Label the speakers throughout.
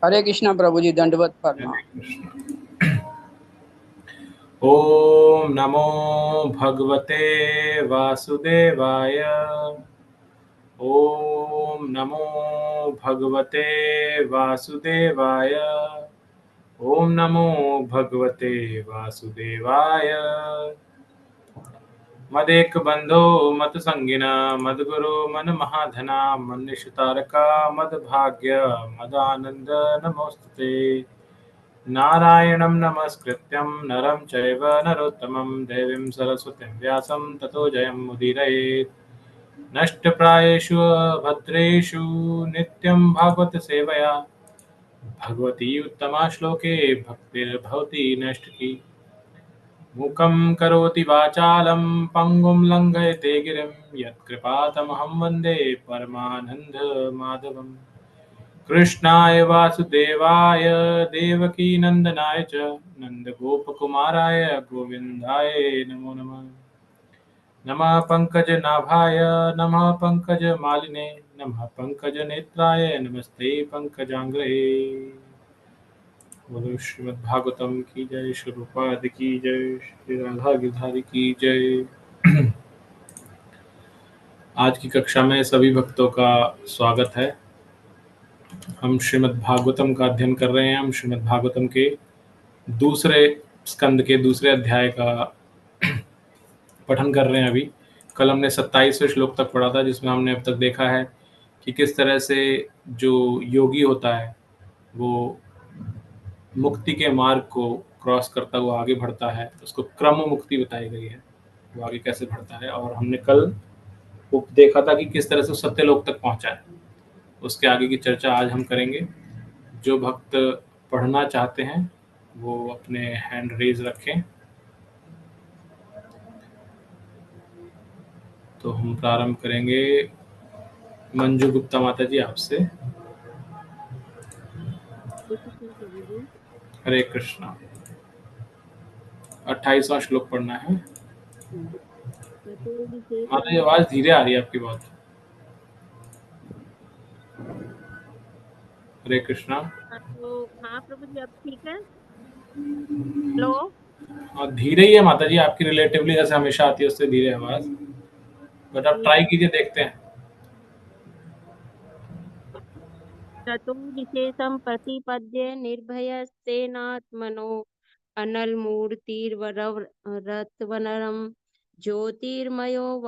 Speaker 1: हरे कृष्णा प्रभु जी, दंडवत
Speaker 2: हरे
Speaker 1: प्रणाम।
Speaker 2: कृष्ण। ओम नमो भगवते वासुदेवाय। ओम नमो भगवते वासुदेवाय। ओम नमो भगवते वासुदेवाय। मदेक बंधो मत संगिना मदगुरु मन महाधना मन्निषुतारका मद भाग्य मदानंद नमोस्तुते। नारायणं नमस्कृत्यं नरं चैव नरोत्तमं देवीं सरस्वतीं व्यासं ततो जयमुदीरयेत्। नष्टप्रायेषु भद्रेषु नित्यं भागवत सेवया भगवती उत्तमा श्लोके भक्तिर्भवति नष्टकी। मूकं करोति वाचालं पङ्गुं लङ्घयते गिरिं यत्कृपातमहं वन्दे परमानन्दमाधवम्। कृष्णाय वासुदेवाय देवकीनन्दनाय च नन्दगोपकुमाराय गोविन्दाय नमो नमः। नमः पङ्कजनाभाय नमः पङ्कजमालिने नमः पङ्कजनेत्राय नमस्ते पङ्कजाङ्घ्रये। बोलो श्रीमद्भागवतम की जय, श्री रूपादि की जय, श्री राधा गिरधारी की जय। आज की कक्षा में सभी भक्तों का स्वागत है। हम श्रीमद् भागवतम का अध्ययन कर रहे हैं। हम श्रीमद् भागवतम के दूसरे स्कंद के दूसरे अध्याय का पठन कर रहे हैं। अभी कल हमने 27वें श्लोक तक पढ़ा था, जिसमें हमने अब तक देखा है कि किस तरह से जो योगी होता है वो मुक्ति के मार्ग को क्रॉस करता हुआ आगे बढ़ता है। उसको क्रम मुक्ति बताई गई है, वो आगे कैसे बढ़ता है। और हमने कल वो देखा था कि किस तरह से सत्यलोक तक पहुंचा है। उसके आगे की चर्चा आज हम करेंगे। जो भक्त पढ़ना चाहते हैं वो अपने हैंड रेज रखें। तो हम प्रारंभ करेंगे मंजू गुप्ता माता जी आपसे। हरे कृष्णा। 28वां श्लोक पढ़ना है। माता जी आवाज धीरे आ रही है आपकी बात। हरे कृष्णा।
Speaker 3: तो हाँ प्रभु जी, अब ठीक है। हेलो।
Speaker 2: और धीरे ही है माता जी आपकी, रिलेटिवली जैसे हमेशा आती है उससे धीरे आवाज। बट आप ट्राई कीजिए, देखते हैं।
Speaker 3: ततो विशेषम प्रतिपद्य निर्भयस्तेनात्मनो अनलमूर्तिर्वरवरत्वनरम ज्योतिर्मयो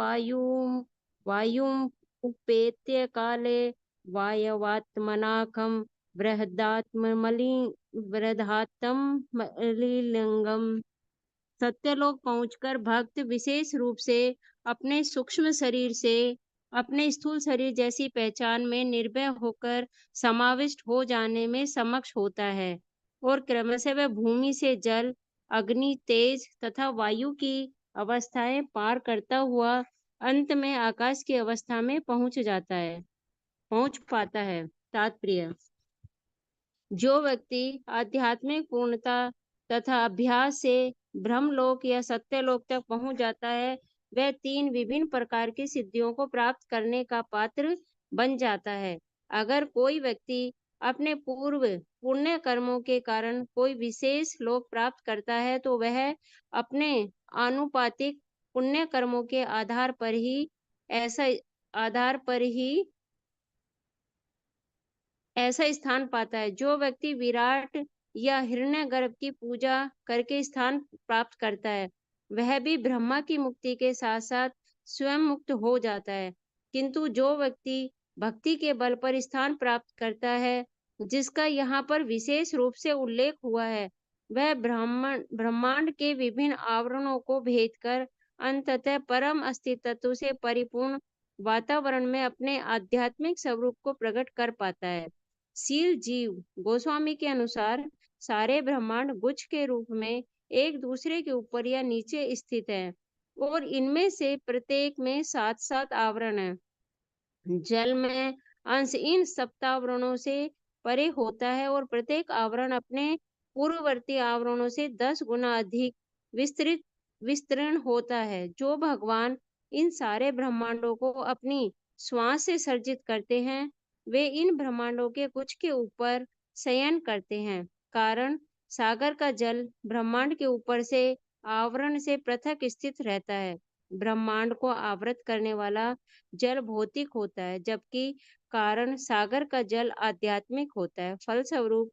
Speaker 3: वायुम उपेत्य काले वायवात्मनाकं बृहदात्म मलिलिंगम। सत्यलोक पहुंचकर भक्त विशेष रूप से अपने सूक्ष्म शरीर से अपने स्थूल शरीर जैसी पहचान में निर्भय होकर समाविष्ट हो जाने में समक्ष होता है और क्रमशः वह भूमि से जल, अग्नि, तेज तथा वायु की अवस्थाएं पार करता हुआ अंत में आकाश की अवस्था में पहुंच पाता है। तात्पर्य: जो व्यक्ति आध्यात्मिक पूर्णता तथा अभ्यास से ब्रह्मलोक या सत्यलोक तक पहुंच जाता है, वह 3 विभिन्न प्रकार की सिद्धियों को प्राप्त करने का पात्र बन जाता है। अगर कोई व्यक्ति अपने पूर्व पुण्य कर्मों के कारण कोई विशेष लोक प्राप्त करता है, तो वह अपने आनुपातिक पुण्य कर्मों के ऐसा आधार पर ही ऐसा स्थान पाता है। जो व्यक्ति विराट या हिरण्यगर्भ की पूजा करके स्थान प्राप्त करता है, वह भी ब्रह्मा की मुक्ति के साथ साथ स्वयं मुक्त हो जाता है। किंतु जो व्यक्ति भक्ति के बल पर स्थान प्राप्त करता है, जिसका यहाँ पर विशेष रूप से उल्लेख हुआ है, वह ब्रह्मांड के विभिन्न आवरणों को भेद कर अंततः परम अस्तित्व से परिपूर्ण वातावरण में अपने आध्यात्मिक स्वरूप को प्रकट कर पाता है। शील जीव गोस्वामी के अनुसार सारे ब्रह्मांड गुच्छ के रूप में एक दूसरे के ऊपर या नीचे स्थित है और इनमें से प्रत्येक में 7-7 आवरण है। जल में अंश इन सप्तावरणों से परे होता है और प्रत्येक आवरण अपने पूर्ववर्ती आवरणों से 10 गुना अधिक विस्तृण होता है। जो भगवान इन सारे ब्रह्मांडों को अपनी श्वास से सर्जित करते हैं, वे इन ब्रह्मांडों के कुछ के ऊपर शयन करते हैं। कारण सागर का जल ब्रह्मांड के ऊपर से आवरण से पृथक स्थित रहता है। ब्रह्मांड को आवृत करने वाला जल भौतिक होता है, जबकि कारण सागर का जल आध्यात्मिक होता है। फलस्वरूप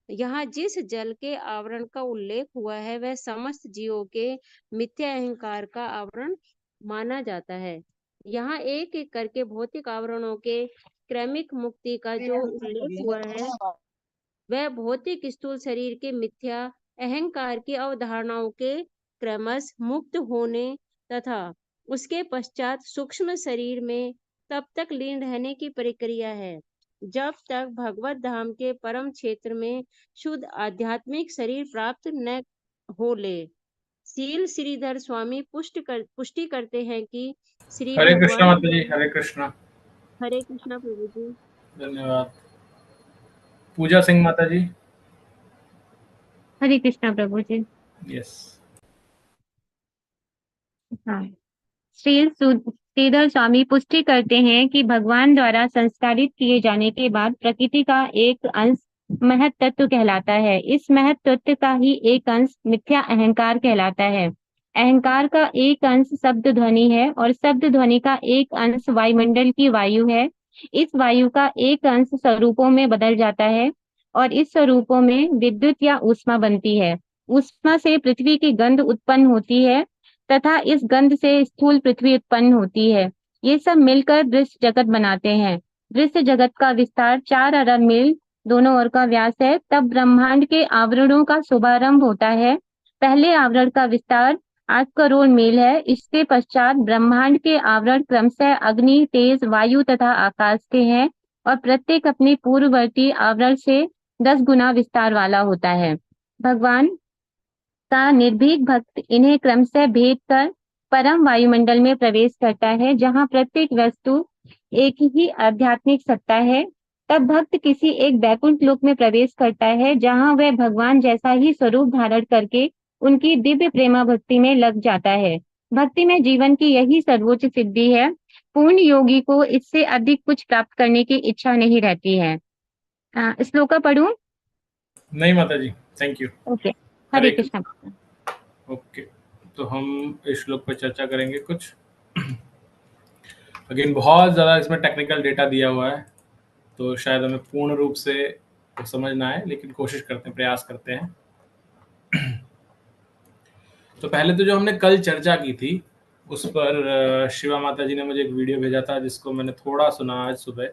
Speaker 3: यहाँ जिस जल के आवरण का उल्लेख हुआ है वह समस्त जीवों के मिथ्या अहंकार का आवरण माना जाता है। यहाँ एक एक करके भौतिक आवरणों के क्रमिक मुक्ति का जो उल्लेख हुआ है वह भौतिक स्थूल शरीर के मिथ्या अहंकार की अवधारणाओं के क्रमश मुक्त होने तथा उसके पश्चात सूक्ष्म शरीर में तब तक लीन रहने की प्रक्रिया है जब तक भगवत धाम के परम क्षेत्र में शुद्ध आध्यात्मिक शरीर प्राप्त न हो ले। सील श्रीधर स्वामी पुष्टि करते हैं कि श्री
Speaker 2: हरे कृष्णा
Speaker 3: भगवान
Speaker 2: माता जी, हरे कृष्णा।
Speaker 3: हरे कृष्णा प्रभु जी।
Speaker 2: धन्यवाद। पूजा सिंह माता जी।
Speaker 1: हरे कृष्णा प्रभु जी।
Speaker 2: यस।
Speaker 1: हाँ, श्रीधर स्वामी पुष्टि करते हैं कि भगवान द्वारा संस्कारित किए जाने के बाद प्रकृति का एक अंश महत तत्व कहलाता है। इस महत तत्व का ही एक अंश मिथ्या अहंकार कहलाता है। अहंकार का एक अंश शब्द ध्वनि है और शब्द ध्वनि का एक अंश वायुमंडल की वायु है। इस वायु का एक अंश स्वरूपों में बदल जाता है और इस स्वरूपों में विद्युत या ऊष्मा बनती है। ऊष्मा से पृथ्वी की गंध उत्पन्न होती है तथा इस गंध से स्थूल पृथ्वी उत्पन्न होती है। ये सब मिलकर दृश्य जगत बनाते हैं। दृश्य जगत का विस्तार 4 अरब मील दोनों ओर का व्यास है। तब ब्रह्मांड के आवरणों का शुभारंभ होता है। पहले आवरण का विस्तार 8 करोड़ मील है। इसके पश्चात ब्रह्मांड के आवरण क्रमशः अग्नि, तेज, वायु तथा आकाश के हैं और प्रत्येक अपने पूर्ववर्ती आवरण से 10 गुना विस्तार वाला होता है। भगवान का निर्भीक भक्त इन्हें क्रमशः भेद कर परम वायुमंडल में प्रवेश करता है, जहाँ प्रत्येक वस्तु एक ही आध्यात्मिक सत्ता है। तब भक्त किसी एक वैकुंठ लोक में प्रवेश करता है, जहाँ वह भगवान जैसा ही स्वरूप धारण करके उनकी दिव्य प्रेमा भक्ति में लग जाता है। भक्ति में जीवन की यही सर्वोच्च सिद्धि है। पूर्ण योगी को इससे अधिक कुछ प्राप्त करने की इच्छा नहीं रहती है। श्लोका पढ़ूं?
Speaker 2: नहीं माता जी, थैंक यू।
Speaker 1: ओके, हरे
Speaker 2: हरे
Speaker 1: कृष्णा।
Speaker 2: ओके, तो हम इस श्लोक पर चर्चा करेंगे कुछ। अगेन बहुत ज़्यादा इसमें टेक्निकल डेटा दिया हुआ है, तो शायद हमें पूर्ण रूप से तो समझ ना आए, लेकिन कोशिश करते हैं, प्रयास करते हैं। तो पहले तो जो हमने कल चर्चा की थी उस पर शिवा माता जी ने मुझे एक वीडियो भेजा था, जिसको मैंने थोड़ा सुना आज सुबह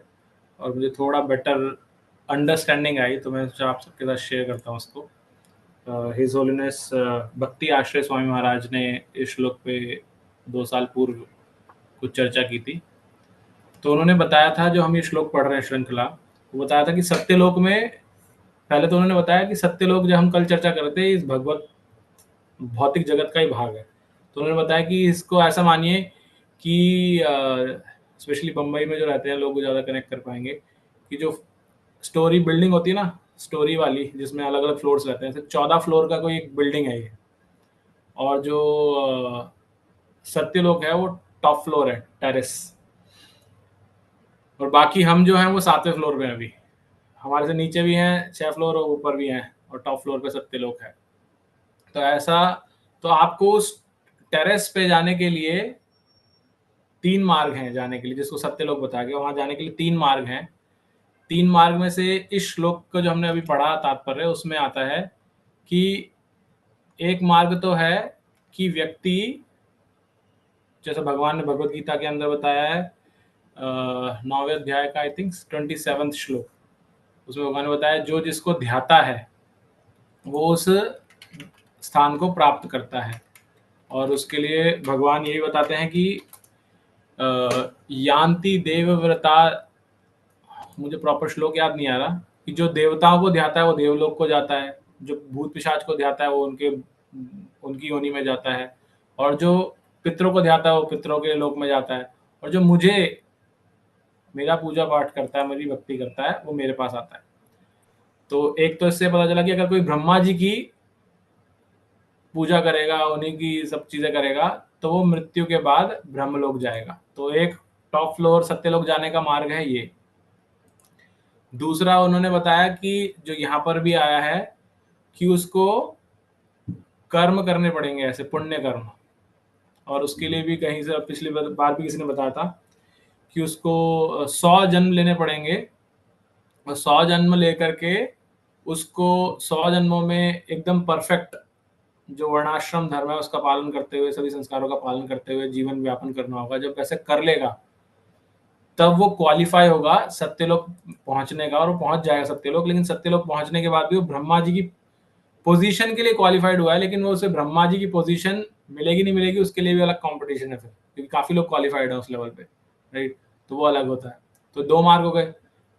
Speaker 2: और मुझे थोड़ा बेटर अंडरस्टैंडिंग आई, तो मैं सोचा आप सबके साथ शेयर करता हूँ उसको। हिज होलीनेस भक्ति आश्रय स्वामी महाराज ने इस श्लोक पे 2 साल पूर्व कुछ चर्चा की थी। तो उन्होंने बताया था, जो हम ये श्लोक पढ़ रहे हैं श्रृंखला, वो बताया था कि सत्यलोक में, पहले तो उन्होंने बताया कि सत्यलोक जो हम कल चर्चा कर रहे थे इस भगवत भौतिक जगत का ही भाग है। तो उन्होंने बताया कि इसको ऐसा मानिए कि स्पेशली बम्बई में जो रहते हैं लोग ज़्यादा कनेक्ट कर पाएंगे, कि जो स्टोरी बिल्डिंग होती है ना, स्टोरी वाली, जिसमें अलग अलग फ्लोर्स रहते हैं, 14 फ्लोर का कोई एक बिल्डिंग है ये, और जो सत्यलोक है वो टॉप फ्लोर है, टेरेस, और बाकी हम जो हैं वो 7वें फ्लोर पे हैं। अभी हमारे से नीचे भी हैं 6 फ्लोर और ऊपर भी हैं, और टॉप फ्लोर पे सत्यलोक है। तो ऐसा, तो आपको उस टेरेस पे जाने के लिए 3 मार्ग हैं जाने के लिए, जिसको सत्यलोक बता गया, वहां जाने के लिए 3 मार्ग हैं। 3 मार्ग में से इस श्लोक को जो हमने अभी पढ़ा तात्पर्य, उसमें आता है कि एक मार्ग तो है कि व्यक्ति, जैसे भगवान ने भगवत गीता के अंदर बताया है 9वें अध्याय का आई थिंक 27वां श्लोक, उसमें भगवान ने बताया जो जिसको ध्याता है वो उस स्थान को प्राप्त करता है। और उसके लिए भगवान यही बताते हैं कि यान्ति देवव्रता, मुझे प्रॉपर श्लोक याद नहीं आ रहा, कि जो देवताओं को ध्याता है वो देवलोक को जाता है, जो भूत पिशाच को ध्याता है वो उनकी योनि में जाता है, और जो पितरों को ध्याता है वो पितरों के लोक में जाता है, और जो मुझे मेरा पूजा पाठ करता है, मेरी भक्ति करता है, वो मेरे पास आता है। तो एक तो इससे पता चला कि अगर कोई ब्रह्मा जी की पूजा करेगा, उन्हीं की सब चीजें करेगा, तो वो मृत्यु के बाद ब्रह्मलोक जाएगा। तो एक टॉप फ्लोर सत्यलोक जाने का मार्ग है ये। दूसरा उन्होंने बताया कि जो यहाँ पर भी आया है कि उसको कर्म करने पड़ेंगे, ऐसे पुण्य कर्म, और उसके लिए भी कहीं से पिछली बार भी किसी ने बताया था कि उसको 100 जन्म लेने पड़ेंगे, और 100 जन्म लेकर के उसको 100 जन्मों में एकदम परफेक्ट जो वर्णाश्रम धर्म है उसका पालन करते हुए, सभी संस्कारों का पालन करते हुए जीवन व्यापन करना होगा। जब ऐसे कर लेगा तब वो क्वालिफाई होगा सत्यलोक पहुंचने का, और वो पहुंच जाएगा सत्यलोक। लेकिन सत्यलोक पहुंचने के बाद भी वो ब्रह्मा जी की पोजीशन के लिए क्वालिफाइड हुआ है, लेकिन वो उसे ब्रह्मा जी की पोजीशन मिलेगी नहीं मिलेगी उसके लिए भी अलग कंपटीशन है फिर, क्योंकि काफी लोग क्वालिफाइड है उस लेवल पे, राइट। तो वो अलग होता है। तो 2 मार्ग हो गए।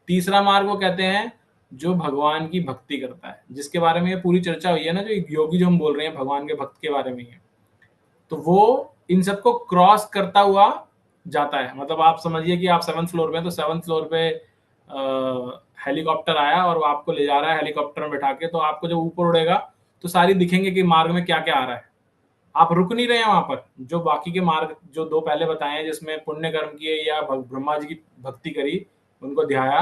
Speaker 2: तीसरा मार्ग वो कहते हैं जो भगवान की भक्ति करता है, जिसके बारे में ये पूरी चर्चा हुई है ना, जो योगी जो हम बोल रहे हैं भगवान के भक्त के बारे में ही है। तो वो इन सबको क्रॉस करता हुआ जाता है। मतलब आप समझिए कि आप 7th फ्लोर पे हैं, तो 7th फ्लोर पे हेलीकॉप्टर आया और वो आपको ले जा रहा है हेलीकॉप्टर में बैठा के, तो आपको जब ऊपर उड़ेगा तो सारी दिखेंगे कि मार्ग में क्या क्या आ रहा है। आप रुक नहीं रहे हैं वहां पर। जो बाकी के मार्ग जो 2 पहले बताए हैं, जिसमें पुण्य कर्म किए या ब्रह्मा जी की भक्ति करी, उनको ध्याया,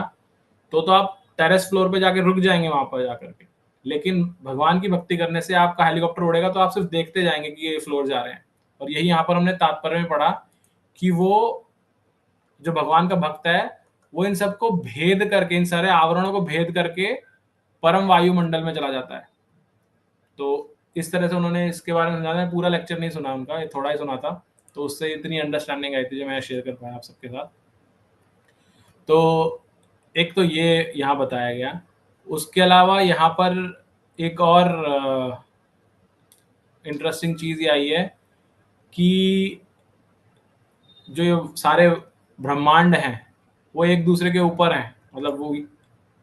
Speaker 2: तो आप टेरेस फ्लोर पे जाके रुक जाएंगे वहां पर जाकर के। लेकिन भगवान की भक्ति करने से आपका हेलीकॉप्टर उड़ेगा तो आप सिर्फ देखते जाएंगे कि ये फ्लोर जा रहे हैं। और यही यहाँ पर हमने तात्पर्य में पढ़ा कि वो जो भगवान का भक्त है वो इन सबको भेद करके, इन सारे आवरणों को भेद करके परम वायुमंडल में चला जाता है। तो इस तरह से उन्होंने इसके बारे में समझाया। पूरा लेक्चर नहीं सुना उनका, ये थोड़ा ही सुना था, तो उससे इतनी अंडरस्टैंडिंग आई थी जो मैं शेयर कर पाया आप सबके साथ। तो एक तो ये यहाँ बताया गया। उसके अलावा यहाँ पर एक और इंटरेस्टिंग चीज ये आई है कि जो ये सारे ब्रह्मांड हैं वो एक दूसरे के ऊपर हैं। मतलब वो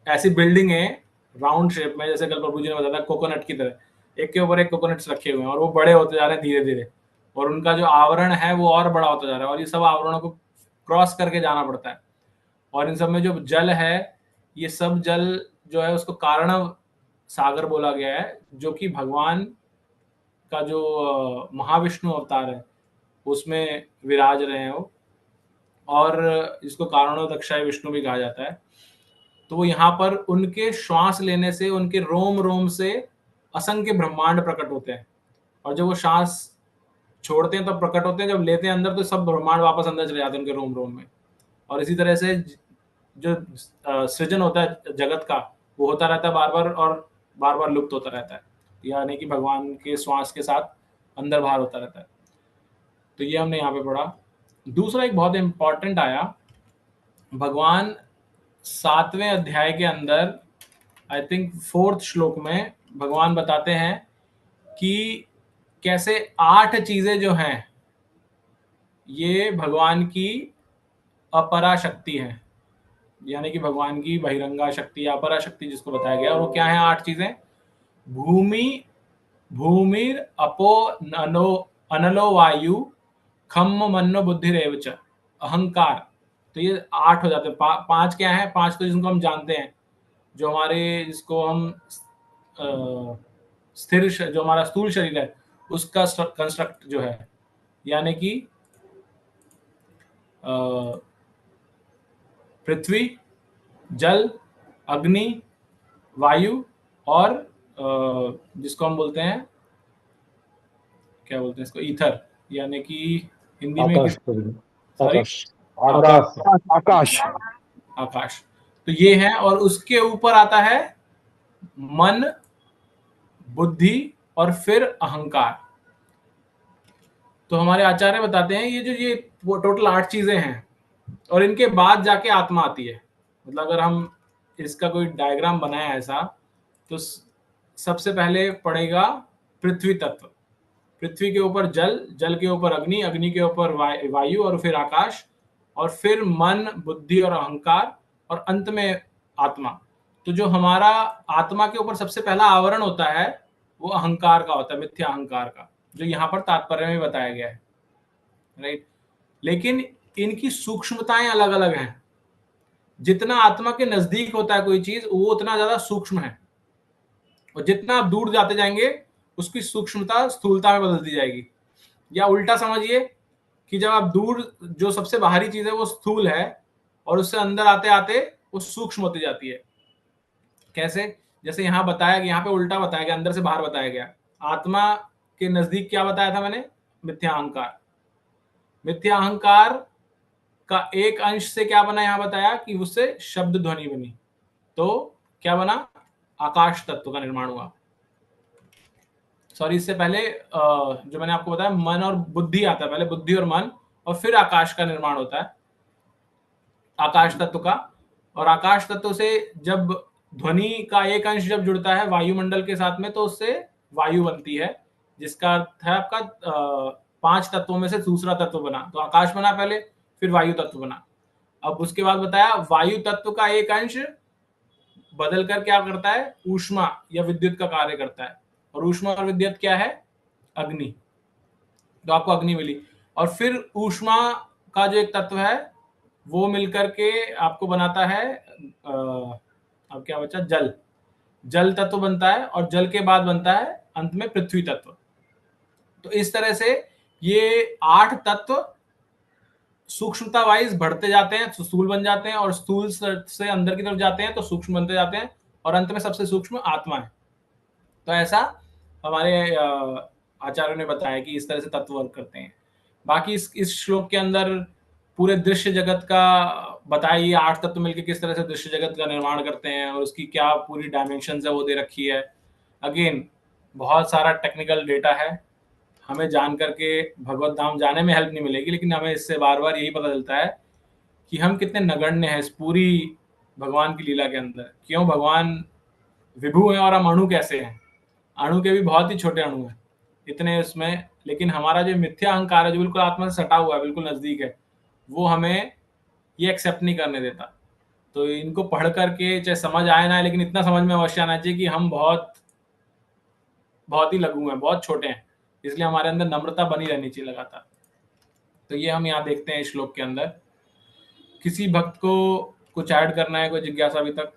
Speaker 2: ऐसी बिल्डिंग है राउंड शेप में, जैसे कल प्रभु जी ने बताया था कोकोनट की तरह, एक के ऊपर एक कोकोनट्स रखे हुए हैं, और वो बड़े होते जा रहे हैं धीरे धीरे, और उनका जो आवरण है वो और बड़ा होता जा रहा है, और ये सब आवरणों को क्रॉस करके जाना पड़ता है। और इन सब में जो जल है, ये सब जल जो है उसको कारणव सागर बोला गया है, जो कि भगवान का जो महाविष्णु अवतार है उसमें विराज रहे हैं वो, और इसको कारणो दक्षाय विष्णु भी कहा जाता है। तो वो यहाँ पर उनके श्वास लेने से, उनके रोम रोम से असंख्य ब्रह्मांड प्रकट होते हैं, और जब वो श्वास छोड़ते हैं तब प्रकट होते हैं, जब लेते हैं अंदर तो सब ब्रह्मांड वापस अंदर चले जाते हैं उनके रोम रोम में। और इसी तरह से जो सृजन होता है जगत का वो होता रहता है बार बार, और बार बार लुप्त होता रहता है, यानी कि भगवान के श्वास के साथ अंदर बाहर होता रहता है। तो ये हमने यहाँ पे पढ़ा। दूसरा एक बहुत इंपॉर्टेंट आया, भगवान 7वें अध्याय के अंदर आई थिंक 4th श्लोक में भगवान बताते हैं कि कैसे 8 चीजें जो हैं ये भगवान की अपरा शक्ति है, यानी कि भगवान की बहिरंगा शक्ति, अपरा शक्ति जिसको बताया गया। और वो क्या है 8 चीजें? भूमि, भूमिर अपो नलो अनलो वायु, खम्म मन्नो बुद्धिरेव च, अहंकार। तो ये 8 हो जाते हैं। 5 क्या है? 5 तो जिनको हम जानते हैं, जो हमारे, जिसको हम स्थिर जो हमारा स्थूल शरीर है उसका कंस्ट्रक्ट जो है, यानी कि पृथ्वी, जल, अग्नि, वायु, और जिसको हम बोलते हैं, क्या बोलते हैं इसको, ईथर, यानी कि हिंदी में
Speaker 4: आकाश।
Speaker 2: आकाश
Speaker 4: आकाश।
Speaker 2: आकाश। तो ये है, और उसके ऊपर आता है मन, बुद्धि, और फिर अहंकार। तो हमारे आचार्य बताते हैं ये टोटल 8 चीजें हैं, और इनके बाद जाके आत्मा आती है। मतलब अगर हम इसका कोई डायग्राम बनाए ऐसा, तो सबसे पहले पड़ेगा पृथ्वी तत्व, पृथ्वी के ऊपर जल, जल के ऊपर अग्नि, अग्नि के ऊपर वायु, और फिर आकाश, और फिर मन, बुद्धि और अहंकार, और अंत में आत्मा। तो जो हमारा आत्मा के ऊपर सबसे पहला आवरण होता है वो अहंकार का होता है, मिथ्या अहंकार का, जो यहाँ पर तात्पर्य में बताया गया है, राइट। लेकिन इनकी सूक्ष्मताएं अलग अलग हैं। जितना आत्मा के नजदीक होता है कोई चीज वो उतना ज्यादा सूक्ष्म है, और जितना आप दूर जाते जाएंगे उसकी सूक्ष्मता स्थूलता में बदलती जाएगी। या उल्टा समझिए कि जब आप दूर, जो सबसे बाहरी चीज है वो स्थूल है, और उससे अंदर आते आते वो सूक्ष्म होती जाती है। कैसे? जैसे यहाँ बताया गया, यहाँ पे उल्टा बताया गया, अंदर से बाहर बताया गया। आत्मा के नजदीक क्या बताया था मैंने? मिथ्या अहंकार। मिथ्या अहंकार का एक अंश से क्या बना, यहाँ बताया कि उससे शब्द ध्वनि बनी, तो क्या बना? आकाश तत्व का निर्माण हुआ। सॉरी, इससे पहले जो मैंने आपको बताया मन और बुद्धि आता है, पहले बुद्धि और मन, और फिर आकाश का निर्माण होता है, आकाश तत्व का। और आकाश तत्व से जब ध्वनि का एक अंश जब जुड़ता है वायुमंडल के साथ में, तो उससे वायु बनती है, जिसका अर्थ है आपका 5 तत्वों में से दूसरा तत्व बना। तो आकाश बना पहले, फिर वायु तत्व बना। अब उसके बाद बताया वायु तत्व का एक अंश बदल कर क्या करता है? ऊष्मा या विद्युत का कार्य करता है। और ऊष्मा और विद्युत क्या है? अग्नि। तो आपको अग्नि मिली। और फिर ऊष्मा का जो एक तत्व है वो मिलकर के आपको बनाता है अब क्या बचा? जल। जल तत्व बनता है, और जल के बाद बनता है अंत में पृथ्वी तत्व। तो इस तरह से ये 8 तत्व सूक्ष्मता वाइज बढ़ते जाते हैं, स्थूल बन जाते हैं, और स्थूल से अंदर की तरफ जाते हैं तो सूक्ष्म बनते जाते हैं, और अंत में सबसे सूक्ष्म आत्मा है। तो ऐसा हमारे आचार्यों ने बताया कि इस तरह से तत्व वर्क करते हैं। बाकी इस श्लोक के अंदर पूरे दृश्य जगत का बताया, ये 8 तत्व मिलकर किस तरह से दृश्य जगत का निर्माण करते हैं, और उसकी क्या पूरी डायमेंशन है वो दे रखी है। अगेन बहुत सारा टेक्निकल डेटा है, हमें जान करके भगवत धाम जाने में हेल्प नहीं मिलेगी, लेकिन हमें इससे बार बार यही पता चलता है कि हम कितने नगण्य हैं इस पूरी भगवान की लीला के अंदर। क्यों भगवान विभु हैं और हम अणु कैसे हैं? अणु के भी बहुत ही छोटे अणु हैं इतने उसमें, लेकिन हमारा जो मिथ्या अहंकार है जो बिल्कुल आत्मा से सटा हुआ है, बिल्कुल नजदीक है, वो हमें ये एक्सेप्ट नहीं करने देता। तो इनको पढ़ करके चाहे समझ आए ना, लेकिन इतना समझ में अवश्य आना चाहिए कि हम बहुत बहुत ही लघु हैं, बहुत छोटे हैं, इसलिए हमारे अंदर नम्रता बनी रहनी चाहिए लगातार। तो ये हम यहाँ देखते हैं इस श्लोक के अंदर। किसी भक्त को कुछ ऐड करना है, कोई जिज्ञासा अभी तक?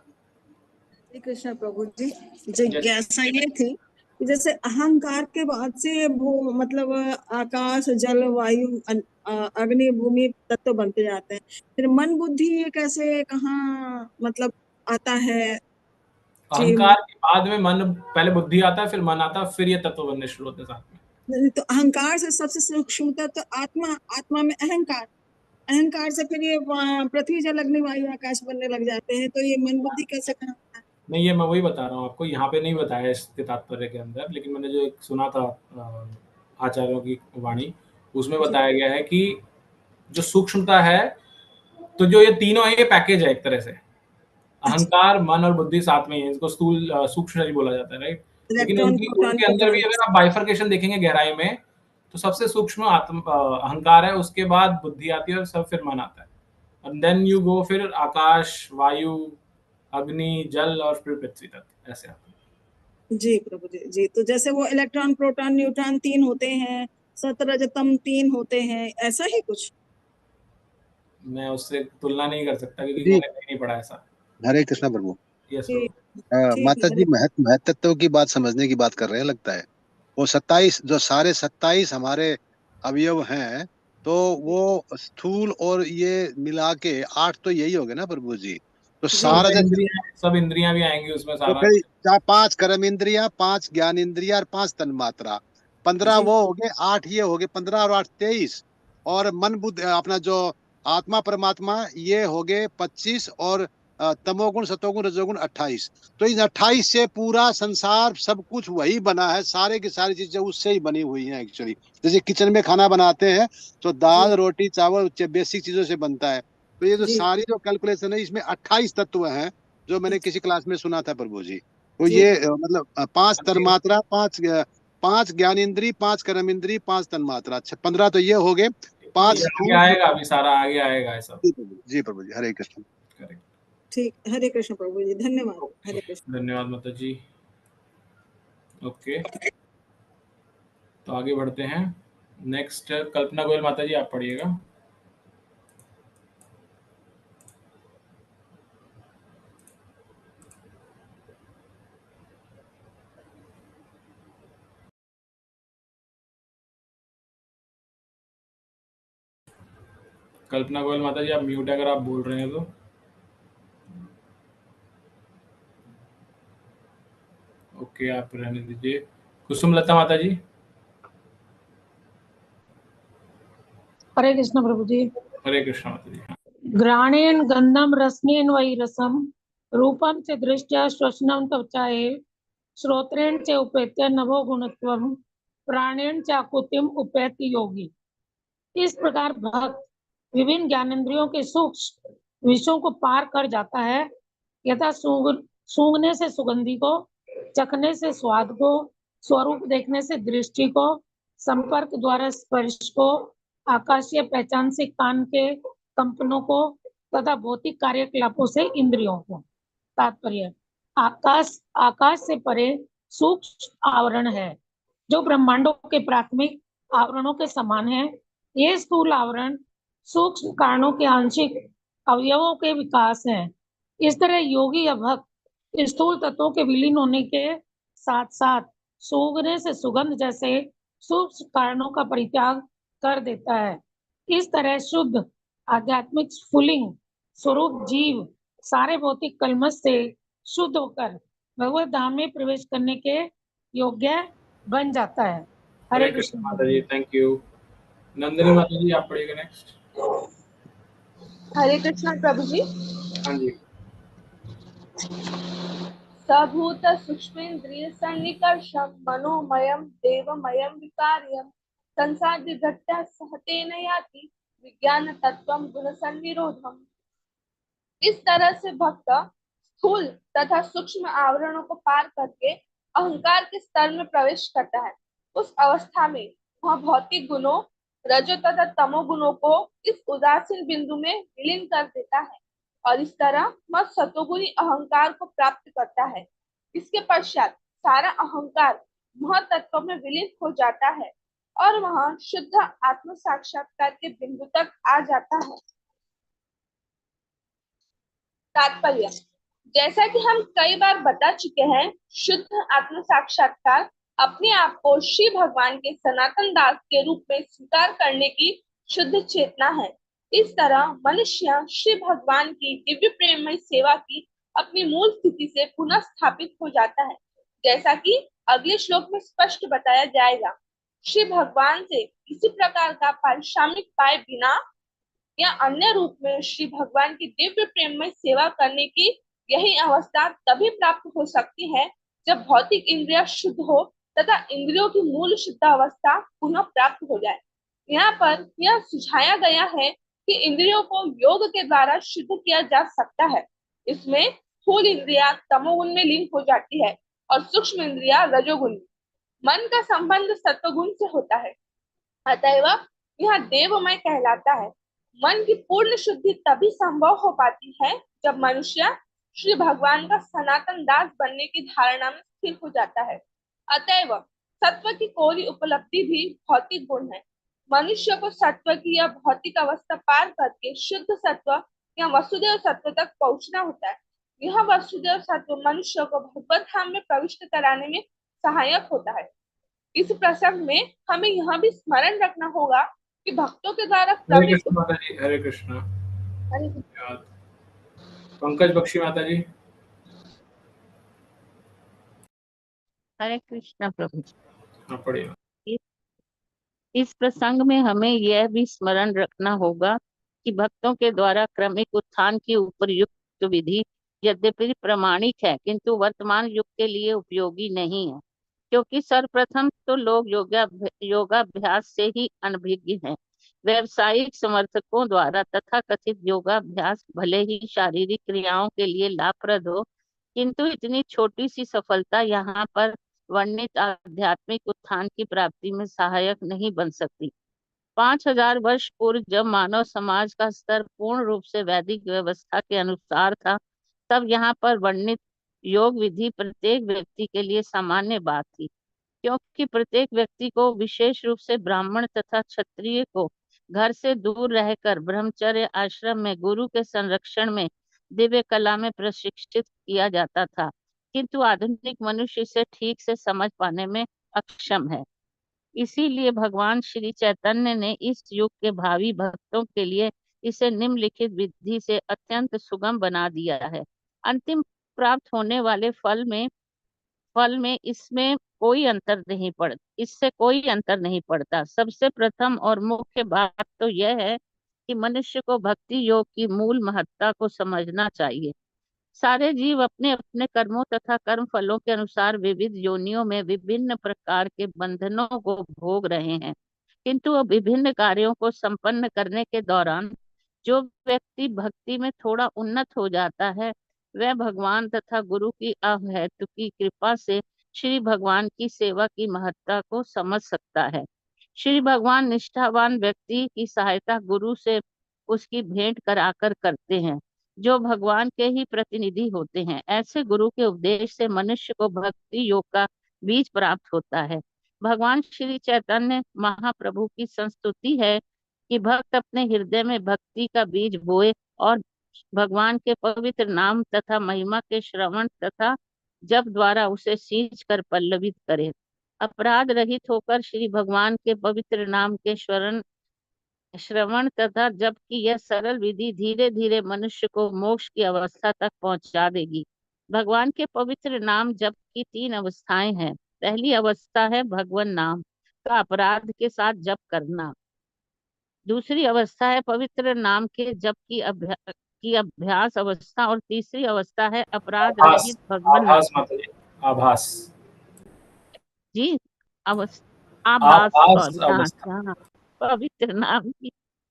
Speaker 5: श्री कृष्ण प्रभु जी, जिज्ञासा ये थी कि जैसे अहंकार के बाद से वो मतलब आकाश जल वायु अग्नि भूमि तत्व बनते जाते हैं, फिर मन बुद्धि ये कैसे कहाँ मतलब आता है जी?
Speaker 2: अहंकार के बाद में मन, पहले बुद्धि आता है, फिर मन आता है, फिर ये तत्व बनने शुरू होते हैं साथ में।
Speaker 5: तो अहंकार से सबसे सूक्ष्म तत्व आत्मा, आत्मा में अहंकार, अहंकार से फिर ये पृथ्वी जल अग्नि वायु आकाश बनने लग जाते हैं, तो ये मन बुद्धि कैसे कहाँ?
Speaker 2: नहीं, ये मैं वही बता रहा हूँ आपको, यहाँ पे नहीं बताया इसके तात्पर्य के अंदर, लेकिन मैंने जो एक सुना था आचार्यों की वाणी, उसमें बताया गया है कि जो सूक्ष्मता है, तो जो ये तीनों है ये पैकेज है एक तरह से। अहंकार, मन और बुद्धि साथ में ही है, इसको स्थूल सूक्ष्म शरीर बोला जाता है, राइट? लेकिन
Speaker 5: इलेक्ट्रॉन
Speaker 2: उनके अंदर भी अगर आप बाइफर्केशन देखेंगे गहराई में, तो सबसे सूक्ष्म अहंकार है, उसके बाद बुद्धि आती है, और सब फिर मन आता है, एंड देन यू गो फिर आकाश, वायु, अग्नि, जल, और फिर पृथ्वी तक, ऐसे आता है।
Speaker 5: जी प्रभु जी। जी, तो जैसे वो इलेक्ट्रॉन प्रोटॉन न्यूट्रॉन 3 होते हैं, सतरजतम 3 होते हैं, ऐसा ही कुछ?
Speaker 2: मैं उससे तुलना नहीं कर सकता क्योंकि
Speaker 4: जी,
Speaker 2: मैंने कहीं नहीं पढ़ा ऐसा।
Speaker 4: हरे कृष्णा प्रभु।
Speaker 2: यस
Speaker 5: जी,
Speaker 2: प्रभु।
Speaker 5: ठीक
Speaker 4: माता
Speaker 5: है।
Speaker 4: जी महत्व की बात समझने की बात कर रहे हैं लगता है। वो 27 जो सारे 27 हमारे अवयव हैं, तो वो स्थूल और ये मिला के 8 तो यही हो गए ना प्रभु जी। तो
Speaker 5: जी
Speaker 4: सारा जैसे
Speaker 2: सब इंद्रियां भी आएंगी उसमें,
Speaker 4: तो
Speaker 2: सारा।
Speaker 4: फिर 5 कर्म इंद्रिया, 5 ज्ञान इंद्रिया और 5 तन मात्रा, 15
Speaker 5: जी
Speaker 4: वो हो गए, 8 ये हो गए, 15 और 8 23। और मन बुद्धि अपना जो आत्मा परमात्मा ये हो गए 25, और तमोगुण सतोगुण रजोगुण 28। तो इन 28 से पूरा संसार सब कुछ वही बना है, सारे की सारी चीजें उससे ही बनी हुई हैं एक्चुअली। जैसे किचन में खाना बनाते हैं तो दाल
Speaker 5: जी
Speaker 4: रोटी चावल बेसिक चीजों से बनता है। तो ये जो
Speaker 5: जी
Speaker 4: सारी जो कैलकुलेशन है इसमें 28 तत्व हैं, जो मैंने किसी क्लास में सुना था प्रभु जी। तो
Speaker 5: जी
Speaker 4: ये मतलब 5 तन्मात्रा, 5 ज्ञान इंद्री, 5 कर्म इंद्री, 5 तन्मात्रा, अच्छा 15 तो ये हो गए।
Speaker 2: ये
Speaker 4: 5
Speaker 2: आगे
Speaker 4: स्थूल।
Speaker 2: आएगा, अभी सारा आगे आएगा ये सब।
Speaker 4: जी प्रभु जी, हरे कृष्ण।
Speaker 2: करेक्ट।
Speaker 5: ठीक, हरे कृष्ण प्रभु जी, धन्यवाद।
Speaker 2: ओके,
Speaker 5: हरे कृष्ण।
Speaker 2: धन्यवाद माता जी। ओके, तो आगे बढ़ते हैं। नेक्स्ट कल्पना गोयल माता जी, आप पढ़िएगा। कल्पना गोयल माता जी, आप म्यूट है अगर आप बोल रहे हैं तो। ओके, आप रहने दीजिए। कुसुमलता माता जी।
Speaker 6: हरे कृष्ण प्रभु जी।
Speaker 2: हरे कृष्ण माता जी।
Speaker 6: घ्राणेन गंधम रसनेन वै रसम रूपम च दृष्ट्या श्वसनम त्वचाए श्रोत्रेण च उपेत्य नभो गुणत्वम प्राणेन च आकुतिम उपेति योगी। इस प्रकार भक्त विभिन्न ज्ञानेंद्रियों के सूक्ष्म विषयों को पार कर जाता है, यथा सूंघने से सुगंधि को, चखने से स्वाद को, स्वरूप देखने से दृष्टि को, संपर्क द्वारा स्पर्श को, आकाशीय पहचान से कान के कंपनों को तथा भौतिक कार्यकलापों से इंद्रियों को। तात्पर्य, आकाश से परे सूक्ष्म आवरण है जो ब्रह्मांडों के प्राथमिक आवरणों के समान है। ये स्थूल आवरण सूक्ष्म कारणों के आंशिक अवयवों के विकास है। इस तरह योगी या भक्त स्थूल तत्वों के विलीन होने के साथ साथ सूंघने से सुगंध जैसे सूक्ष्म कारणों का परित्याग कर देता है। इस तरह शुद्ध आध्यात्मिक स्फुलिंग स्वरूप जीव सारे भौतिक कलमश से शुद्ध होकर भगवत धाम में प्रवेश करने के योग्य बन जाता है।
Speaker 2: हरे कृष्ण माता जी, थैंक यू। नंदिनी माता जी, आप पढ़िएगा नेक्स्ट।
Speaker 7: हरे कृष्ण प्रभु जी।
Speaker 2: हाँ जी।
Speaker 7: सभूत सूक्ष्मेन्द्रिय सन्निकर्षम मनोमयम देवमयम विकार्यम संसार घट्टा सहतेन याति विज्ञान तत्वम गुण सन्निरोधम। इस तरह से भक्त स्थूल तथा सूक्ष्म आवरणों को पार करके अहंकार के स्तर में प्रवेश करता है। उस अवस्था में वह भौतिक गुणों रजो तथा तमो गुणों को इस उदासीन बिंदु में विलीन कर देता है और इस तरह वह सतोगुणी अहंकार को प्राप्त करता है। इसके पश्चात सारा अहंकार वह तत्व में विलीन हो जाता है और वह शुद्ध आत्म साक्षात्कार के बिंदु तक आ जाता है। तात्पर्य, जैसा कि हम कई बार बता चुके हैं, शुद्ध आत्म साक्षात्कार अपने आप को श्री भगवान के सनातन दास के रूप में स्वीकार करने की शुद्ध चेतना है। इस तरह मनुष्य श्री भगवान की दिव्य प्रेममय सेवा की अपनी मूल स्थिति से पुनः स्थापित हो जाता है, जैसा कि अगले श्लोक में स्पष्ट बताया जाएगा। श्री भगवान से किसी प्रकार का पारिश्रमिक पाए बिना या अन्य रूप में श्री भगवान की दिव्य प्रेममय सेवा करने की यही अवस्था तभी प्राप्त हो सकती है जब भौतिक इंद्रिया शुद्ध हो तथा इंद्रियों की मूल शुद्ध अवस्था पुनः प्राप्त हो जाए। यहाँ पर यह सुझाया गया है कि इंद्रियों को योग के द्वारा शुद्ध किया जा सकता है। इसमें स्थूल इंद्रिया तमोगुण में लीन हो जाती है और सूक्ष्म इंद्रिया रजोगुण। मन का संबंध सत्वगुण से होता है, अतएव यह देवमय कहलाता है। मन की पूर्ण शुद्धि तभी संभव हो पाती है जब मनुष्य श्री भगवान का सनातन दास बनने की धारणा में स्थिर हो जाता है। अतएव सत्व की कोरी उपलब्धि भी भौतिक गुण है। मनुष्य को सत्व की यह भौतिक अवस्था पार करके शुद्ध सत्व या वसुदेव सत्व तक पहुंचना होता है। यह वसुदेव सत्व मनुष्य को भगवत धाम में प्रविष्ट कराने में सहायक होता है। इस प्रसंग में हमें यह भी स्मरण रखना होगा कि भक्तों के द्वारा
Speaker 2: हरे कृष्ण माता जी। हरे कृष्ण। पंकज बख्शी माता जी।
Speaker 1: हरे कृष्ण प्रभु।
Speaker 2: हाँ, पढ़िए।
Speaker 1: इस प्रसंग में हमें यह भी स्मरण रखना होगा कि भक्तों के द्वारा क्रमिक उत्थान की उपयुक्त विधि यद्यपि प्रामाणिक है किंतु वर्तमान युग के लिए उपयोगी नहीं है, क्योंकि सर्वप्रथम तो लोग योगाभ्यास से ही अनभिज्ञ हैं। व्यावसायिक समर्थकों द्वारा तथा कथित योगाभ्यास भले ही शारीरिक क्रियाओं के लिए लाभप्रद हो, किंतु इतनी छोटी सी सफलता यहाँ पर वर्णित आध्यात्मिक उत्थान की प्राप्ति में सहायक नहीं बन सकती। 5000 वर्ष पूर्व जब मानव समाज का स्तर पूर्ण रूप से वैदिक व्यवस्था के अनुसार था, तब यहाँ पर वर्णित योग विधि प्रत्येक व्यक्ति के लिए सामान्य बात थी, क्योंकि प्रत्येक व्यक्ति को विशेष रूप से ब्राह्मण तथा क्षत्रिय को घर से दूर रहकर ब्रह्मचर्य आश्रम में गुरु के संरक्षण में दिव्य कला में प्रशिक्षित किया जाता था, किंतु आधुनिक मनुष्य इसे ठीक से समझ पाने में अक्षम है। इसीलिए भगवान श्री चैतन्य ने इस युग के भावी भक्तों के लिए इसे निम्नलिखित विधि से अत्यंत सुगम बना दिया है। अंतिम प्राप्त होने वाले फल
Speaker 8: फल में इसमें कोई अंतर नहीं इससे कोई अंतर नहीं पड़ता। सबसे प्रथम और मुख्य बात तो यह है कि मनुष्य को भक्ति योग की मूल महत्ता को समझना चाहिए। सारे जीव अपने अपने कर्मों तथा कर्म फलों के अनुसार विविध योनियों में विभिन्न प्रकार के बंधनों को भोग रहे हैं, किंतु विभिन्न कार्यों को संपन्न करने के दौरान जो व्यक्ति भक्ति में थोड़ा उन्नत हो जाता है, वह भगवान तथा गुरु की अहेतुकी कृपा से श्री भगवान की सेवा की महत्ता को समझ सकता है। श्री भगवान निष्ठावान व्यक्ति की सहायता गुरु से उसकी भेंट कराकर करते हैं, जो भगवान के ही प्रतिनिधि होते हैं। ऐसे गुरु के उपदेश से मनुष्य को भक्ति योग का बीज प्राप्त होता है। भगवान श्री चैतन्य महाप्रभु की संस्तुति है कि भक्त अपने हृदय में भक्ति का बीज बोए और भगवान के पवित्र नाम तथा महिमा के श्रवण तथा जप द्वारा उसे सींच कर पल्लवित करे। अपराध रहित होकर श्री भगवान के पवित्र नाम के श्रवण तथा जप की यह सरल विधि धीरे धीरे मनुष्य को मोक्ष की अवस्था तक पहुंचा देगी। भगवान के पवित्र नाम जप की 3 अवस्थाएं हैं। पहली अवस्था है भगवान नाम का अपराध के साथ जप करना। दूसरी अवस्था है पवित्र नाम के जप की अभ्यास अवस्था और तीसरी अवस्था है अपराध रहित भगवान नाम।
Speaker 2: आभास माता जी, आभास
Speaker 8: जी आभास
Speaker 2: अवस्था।
Speaker 8: हाँ, पवित्र नाम की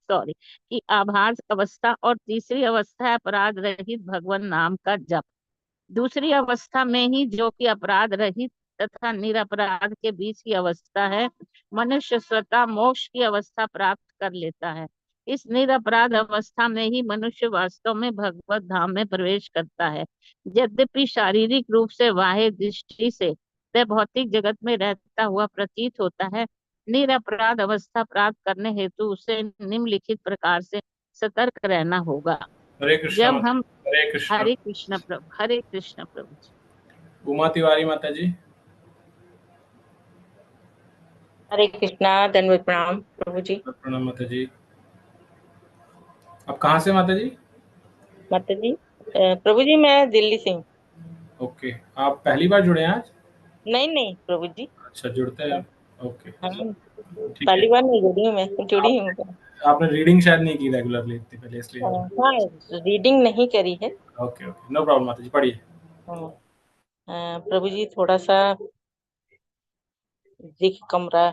Speaker 8: की आभास अवस्था और तीसरी अवस्था है अपराध रहित भगवान नाम का जप। दूसरी अवस्था में ही जो कि अपराध रहित तथा निरपराध के बीच की अवस्था है, मनुष्य स्वतः मोक्ष की अवस्था प्राप्त कर लेता है। इस निरपराध अवस्था में ही मनुष्य वास्तव में भगवत धाम में प्रवेश करता है। यद्यपि शारीरिक रूप से बाह्य दृष्टि से वह भौतिक जगत में रहता हुआ प्रतीत होता है, निरपराध अवस्था प्राप्त करने हेतु उसे निम्नलिखित प्रकार से सतर्क रहना होगा।
Speaker 2: हरे कृष्ण
Speaker 8: जब हम
Speaker 2: हरे कृष्ण।
Speaker 8: हरे कृष्ण प्रभु जी।
Speaker 2: उमा तिवारी माता जी।
Speaker 9: हरे कृष्णा, दंडवत प्रणाम प्रभु जी।
Speaker 2: प्रणाम माता जी। आप कहाँ से माता जी?
Speaker 9: माता जी प्रभु जी मैं दिल्ली से हूँ।
Speaker 2: ओके, आप पहली बार जुड़े हैं आज?
Speaker 9: नहीं प्रभु जी।
Speaker 2: अच्छा, जुड़ते हैं। ओके,
Speaker 9: हाँ,
Speaker 2: ठीक
Speaker 9: पहली
Speaker 2: है।
Speaker 9: बार नहीं जुड़ी हूँ, मैं जुड़ी हूँ।
Speaker 2: आपने रीडिंग शायद नहीं की रेगुलरली इतने पहले, इसलिए।
Speaker 9: हाँ, रीडिंग नहीं करी है।
Speaker 2: ओके, नो प्रॉब्लम माता जी, पढ़िए।
Speaker 9: प्रभु जी थोड़ा सा दिख कमरा।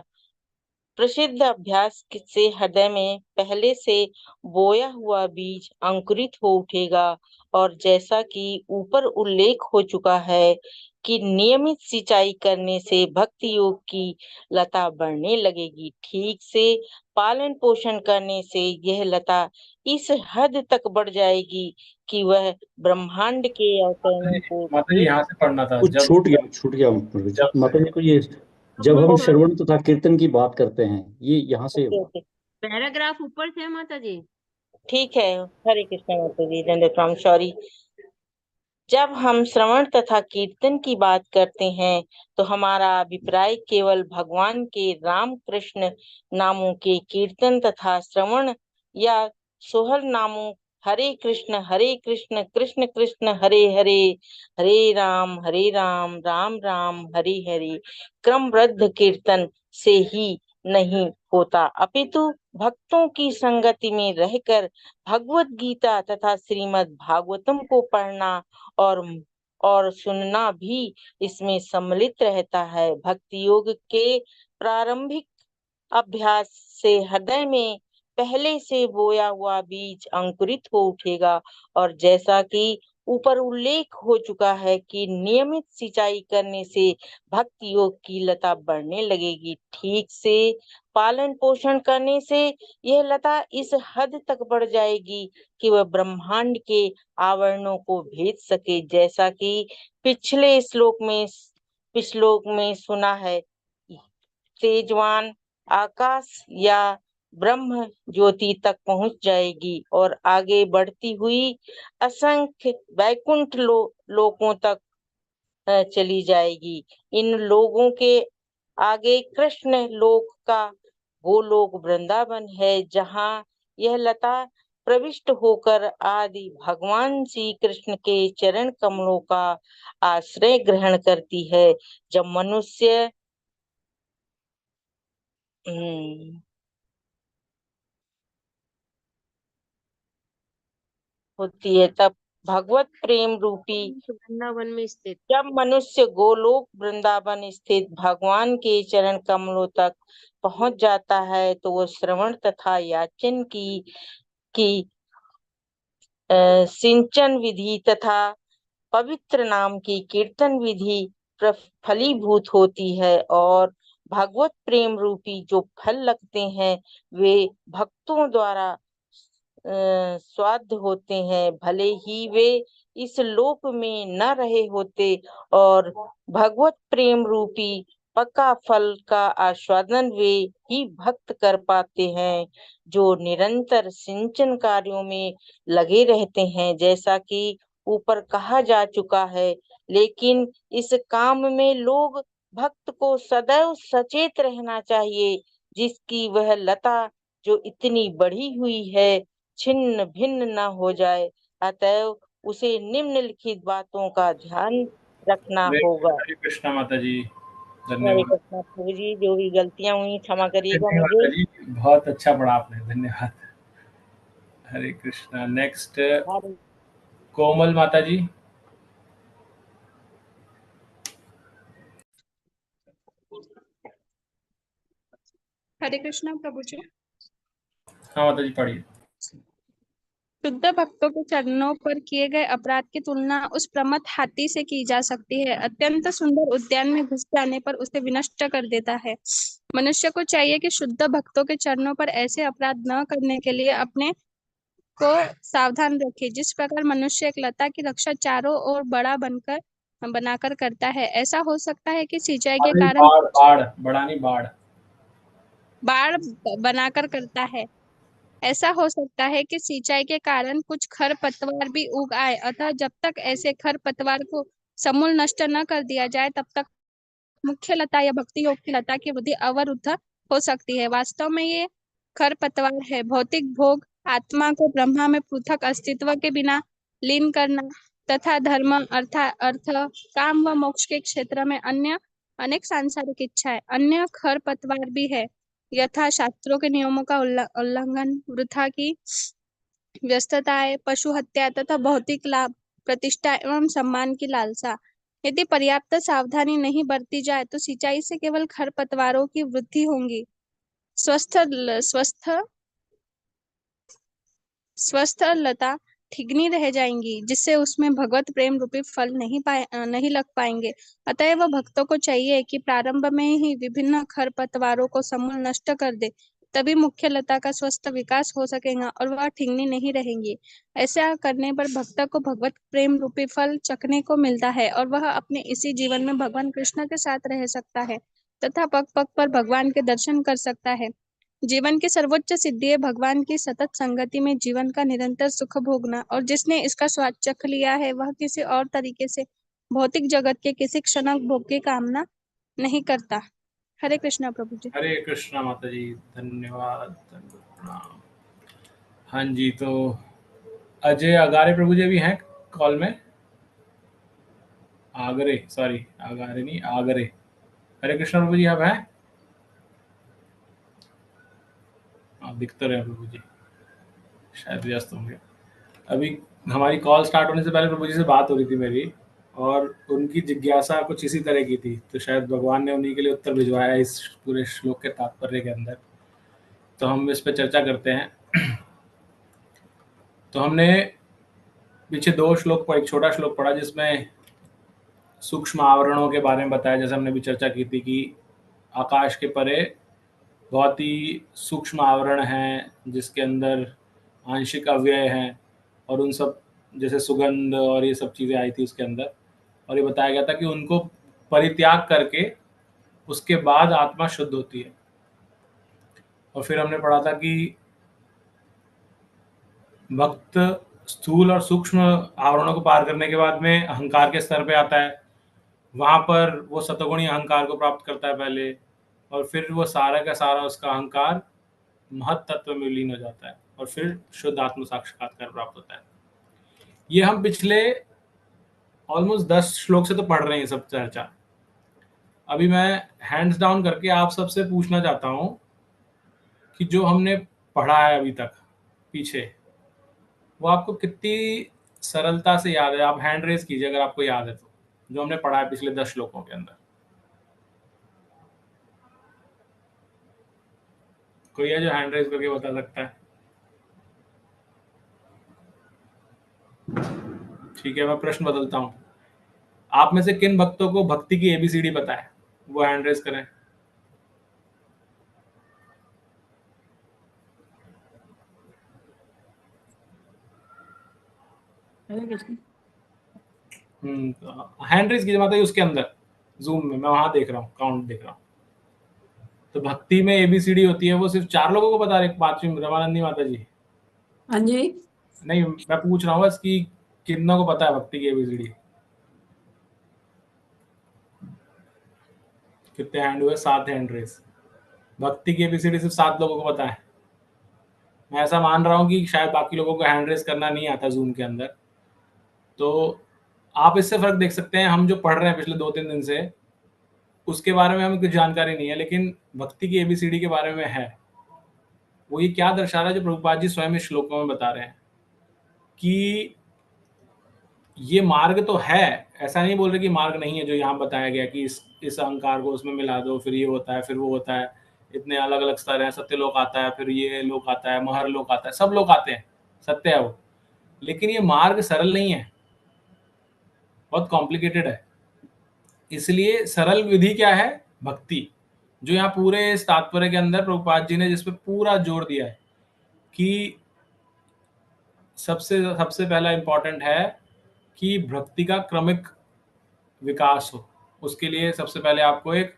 Speaker 9: प्रसिद्ध अभ्यास से हृदय में पहले से बोया हुआ बीज अंकुरित हो उठेगा और जैसा कि ऊपर उल्लेख हो चुका है कि नियमित सिंचाई करने से भक्ति योग की लता बढ़ने लगेगी। ठीक से पालन पोषण करने से यह लता इस हद तक बढ़ जाएगी कि वह ब्रह्मांड के अवतरणों को
Speaker 2: माता जी यहाँ से पढ़ना था।
Speaker 10: कुछ छूट गया माता जी को। ये जब हम श्रवण तथा कीर्तन की बात करते हैं, ये यहाँ से
Speaker 3: पैराग्राफ ऊपर से माता जी।
Speaker 9: ठीक है, हरे कृष्ण माता जी, दंडवत सॉरी। जब हम श्रवण तथा कीर्तन की बात करते हैं तो हमारा अभिप्राय केवल भगवान के राम कृष्ण नामों के कीर्तन तथा श्रवण या सोहर नामों हरे कृष्ण कृष्ण कृष्ण हरे हरे, हरे राम राम राम हरे हरे क्रमबद्ध कीर्तन से ही नहीं होता, अपितु भक्तों की संगति में रहकर भगवत गीता तथा श्रीमद् भागवतम को पढ़ना और सुनना भी इसमें सम्मिलित रहता है। भक्ति योग के प्रारंभिक अभ्यास से हृदय में पहले से बोया हुआ बीज अंकुरित हो उठेगा और जैसा कि ऊपर उल्लेख हो चुका है कि नियमित सिंचाई करने से भक्ति योग की लता बढ़ने लगेगी। ठीक से पालन पोषण करने से यह लता इस हद तक बढ़ जाएगी कि वह ब्रह्मांड के आवरणों को भेद सके। जैसा कि पिछले श्लोक में सुना है, तेजवान आकाश या ब्रह्म ज्योति तक पहुंच जाएगी और आगे बढ़ती हुई असंख्य वैकुंठ लोकों तक चली जाएगी। इन लोगों के आगे कृष्ण लोक का गोलोक वृंदावन है, जहाँ यह लता प्रविष्ट होकर आदि भगवान श्री कृष्ण के चरण कमलों का आश्रय ग्रहण करती है। जब मनुष्य होती है तब भगवत प्रेम रूपी
Speaker 3: वृंदावन में स्थित
Speaker 9: जब मनुष्य गोलोक वृंदावन स्थित भगवान के चरण कमलों तक पहुंच जाता है तो वो श्रवण तथा याचन की सिंचन विधि तथा पवित्र नाम की कीर्तन विधि फलीभूत होती है और भगवत प्रेम रूपी जो फल लगते हैं वे भक्तों द्वारा स्वाद होते हैं, भले ही वे इस लोक में न रहे होते और भगवत प्रेम रूपी पक्का फल का आस्वादन वे ही भक्त कर पाते हैं जो निरंतर सिंचन कार्यों में लगे रहते हैं। जैसा कि ऊपर कहा जा चुका है, लेकिन इस काम में लोग भक्त को सदैव सचेत रहना चाहिए, जिसकी वह लता जो इतनी बढ़ी हुई है छिन्न भिन्न न हो जाए। अतएव उसे निम्नलिखित बातों का ध्यान रखना होगा।
Speaker 2: हरे कृष्णा माता जी,
Speaker 9: हरे
Speaker 2: धन्यवाद।
Speaker 9: कृष्णा प्रभु जी, जो भी गलतियां हुई क्षमा करिएगा
Speaker 2: धन्यवाद
Speaker 9: मुझे।
Speaker 2: माता जी, बहुत अच्छा पढ़ा आपने, धन्यवाद। हरे कृष्णा। नेक्स्ट कोमल माता जी।
Speaker 11: हरे कृष्णा प्रभु जी।
Speaker 2: हाँ माता जी, पढ़िए।
Speaker 11: शुद्ध भक्तों के चरणों पर किए गए अपराध की तुलना उस प्रमथ हाथी से की जा सकती है। अत्यंत सुंदर उद्यान में घुस जाने पर उसे विनष्ट कर देता है। मनुष्य को चाहिए कि शुद्ध भक्तों के चरणों पर ऐसे अपराध न करने के लिए अपने को सावधान रखे। जिस प्रकार मनुष्य एक लता की रक्षा चारों ओर बड़ा बनाकर करता है, ऐसा हो सकता है कि सिंचाई के कारण बाढ़ बनाकर करता है। ऐसा हो सकता है कि सिंचाई के कारण कुछ खरपतवार भी उग आए, अतः जब तक ऐसे खरपतवार को समूल नष्ट न कर दिया जाए तब तक मुख्य लता या भक्ति योग की लता की वृद्धि अवरुद्ध हो सकती है। वास्तव में ये खरपतवार है। भौतिक भोग, आत्मा को ब्रह्मा में पृथक अस्तित्व के बिना लीन करना तथा धर्म, अर्थ, काम व मोक्ष के क्षेत्र में अन्य अनेक सांसारिक इच्छाएं अन्य खरपतवार भी है, यथा शास्त्रों के नियमों का उल्लंघन, वृथा की व्यस्तताएं, पशु हत्या तथा भौतिक लाभ, प्रतिष्ठा एवं सम्मान की लालसा। यदि पर्याप्त सावधानी नहीं बरती जाए तो सिंचाई से केवल खरपतवारों की वृद्धि होगी। स्वस्थ लता ठिगनी रह जाएंगी, जिससे उसमें भगवत प्रेम रूपी फल नहीं लग पाएंगे। अतएव भक्तों को चाहिए कि प्रारंभ में ही विभिन्न खरपतवारों को समूल नष्ट कर दे, तभी मुख्य लता का स्वस्थ विकास हो सकेगा और वह ठिगनी नहीं रहेंगी। ऐसा करने पर भक्त को भगवत प्रेम रूपी फल चखने को मिलता है और वह अपने इसी जीवन में भगवान कृष्ण के साथ रह सकता है तथा पग पग पर भगवान के दर्शन कर सकता है। जीवन की सर्वोच्च सिद्धि है भगवान की सतत संगति में जीवन का निरंतर सुख भोगना, और जिसने इसका स्वाद चख लिया है वह किसी और तरीके से भौतिक जगत के किसी क्षणिक भोग की कामना नहीं करता। हरे कृष्णा प्रभु जी।
Speaker 2: हरे कृष्णा माता जी, धन्यवाद। हाँ जी, तो अजय अगारे प्रभु जी भी हैं कॉल में। आगरे, सॉरी आगारे नहीं, आगरे। हरे कृष्णा प्रभु जी, आप हैं? आप दिखते रहे प्रभु जी, शायद व्यस्त होंगे। अभी हमारी कॉल स्टार्ट होने से पहले प्रभु जी से बात हो रही थी मेरी, और उनकी जिज्ञासा कुछ इसी तरह की थी, तो शायद भगवान ने उन्हीं के लिए उत्तर भिजवाया इस पूरे श्लोक के तात्पर्य के अंदर। तो हम इस पर चर्चा करते हैं। तो हमने पीछे 2 श्लोक पढ़ा, एक छोटा श्लोक पढ़ा जिसमें सूक्ष्म आवरणों के बारे में बताया। जैसे हमने भी चर्चा की थी कि आकाश के परे बहुत ही सूक्ष्म आवरण हैं जिसके अंदर आंशिक अव्यय हैं, और उन सब जैसे सुगंध और ये सब चीज़ें आई थी उसके अंदर, और ये बताया गया था कि उनको परित्याग करके उसके बाद आत्मा शुद्ध होती है। और फिर हमने पढ़ा था कि भक्त स्थूल और सूक्ष्म आवरणों को पार करने के बाद में अहंकार के स्तर पे आता है, वहाँ पर वो सतोगुणी अहंकार को प्राप्त करता है पहले, और फिर वो सारा का सारा उसका अहंकार महत तत्व में लीन हो जाता है। और फिर शुद्ध आत्म साक्षात्कार प्राप्त होता है। ये हम पिछले ऑलमोस्ट 10 श्लोक से तो पढ़ रहे हैं सब चर्चा। अभी मैं हैंड्स डाउन करके आप सबसे पूछना चाहता हूं कि जो हमने पढ़ा है अभी तक पीछे, वो आपको कितनी सरलता से याद है। आप हैंड रेज कीजिए अगर आपको याद है तो, जो हमने पढ़ा है पिछले 10 श्लोकों के अंदर। कोई है जो हैंड रेज करके बता सकता है? ठीक है, मैं प्रश्न बदलता हूं। आप में से किन भक्तों को भक्ति की एबीसीडी पता है? वो हैंड रेज करें। हैंड रेज कीजिए, मतलब उसके अंदर जूम में, मैं वहां देख रहा हूँ, काउंट देख रहा हूँ। तो भक्ति में एबीसीडी होती है, वो सिर्फ 4 लोगों को बता रहे, 5वीं रमानंदी माता जी।
Speaker 5: हाँ जी।
Speaker 2: नहीं, मैं पूछ रहा हूँ बस कि कितनों को पता है भक्ति की एबीसीडी? कितने हैंड हुए? 7 हैंड रेस। भक्ति की एबीसीडी सिर्फ 7 लोगों को पता है। मैं ऐसा मान रहा हूँ कि शायद बाकी लोगों को हैंड रेस करना नहीं आता जूम के अंदर। तो आप इससे फर्क देख सकते हैं, हम जो पढ़ रहे हैं पिछले 2-3 दिन से, उसके बारे में हमें कुछ जानकारी नहीं है, लेकिन भक्ति की एबीसीडी के बारे में है। वो ये क्या दर्शा रहा है, जो प्रभुपाद जी स्वयं इस श्लोकों में बता रहे हैं कि ये मार्ग तो है। ऐसा नहीं बोल रहे कि मार्ग नहीं है, जो यहाँ बताया गया कि इस अहंकार को उसमें मिला दो, फिर ये होता है, फिर वो होता है। इतने अलग अलग स्तर हैं, सत्य लोक आता है, फिर ये लोक आता है, महर लोक आता है, सब लोग आते हैं, सत्य है वो। लेकिन ये मार्ग सरल नहीं है, बहुत कॉम्प्लिकेटेड है। इसलिए सरल विधि क्या है? भक्ति। जो यहाँ पूरे इस तात्पर्य के अंदर प्रभुपाद जी ने जिसपे पूरा जोर दिया है कि सबसे पहला इंपॉर्टेंट है कि भक्ति का क्रमिक विकास हो। उसके लिए सबसे पहले आपको एक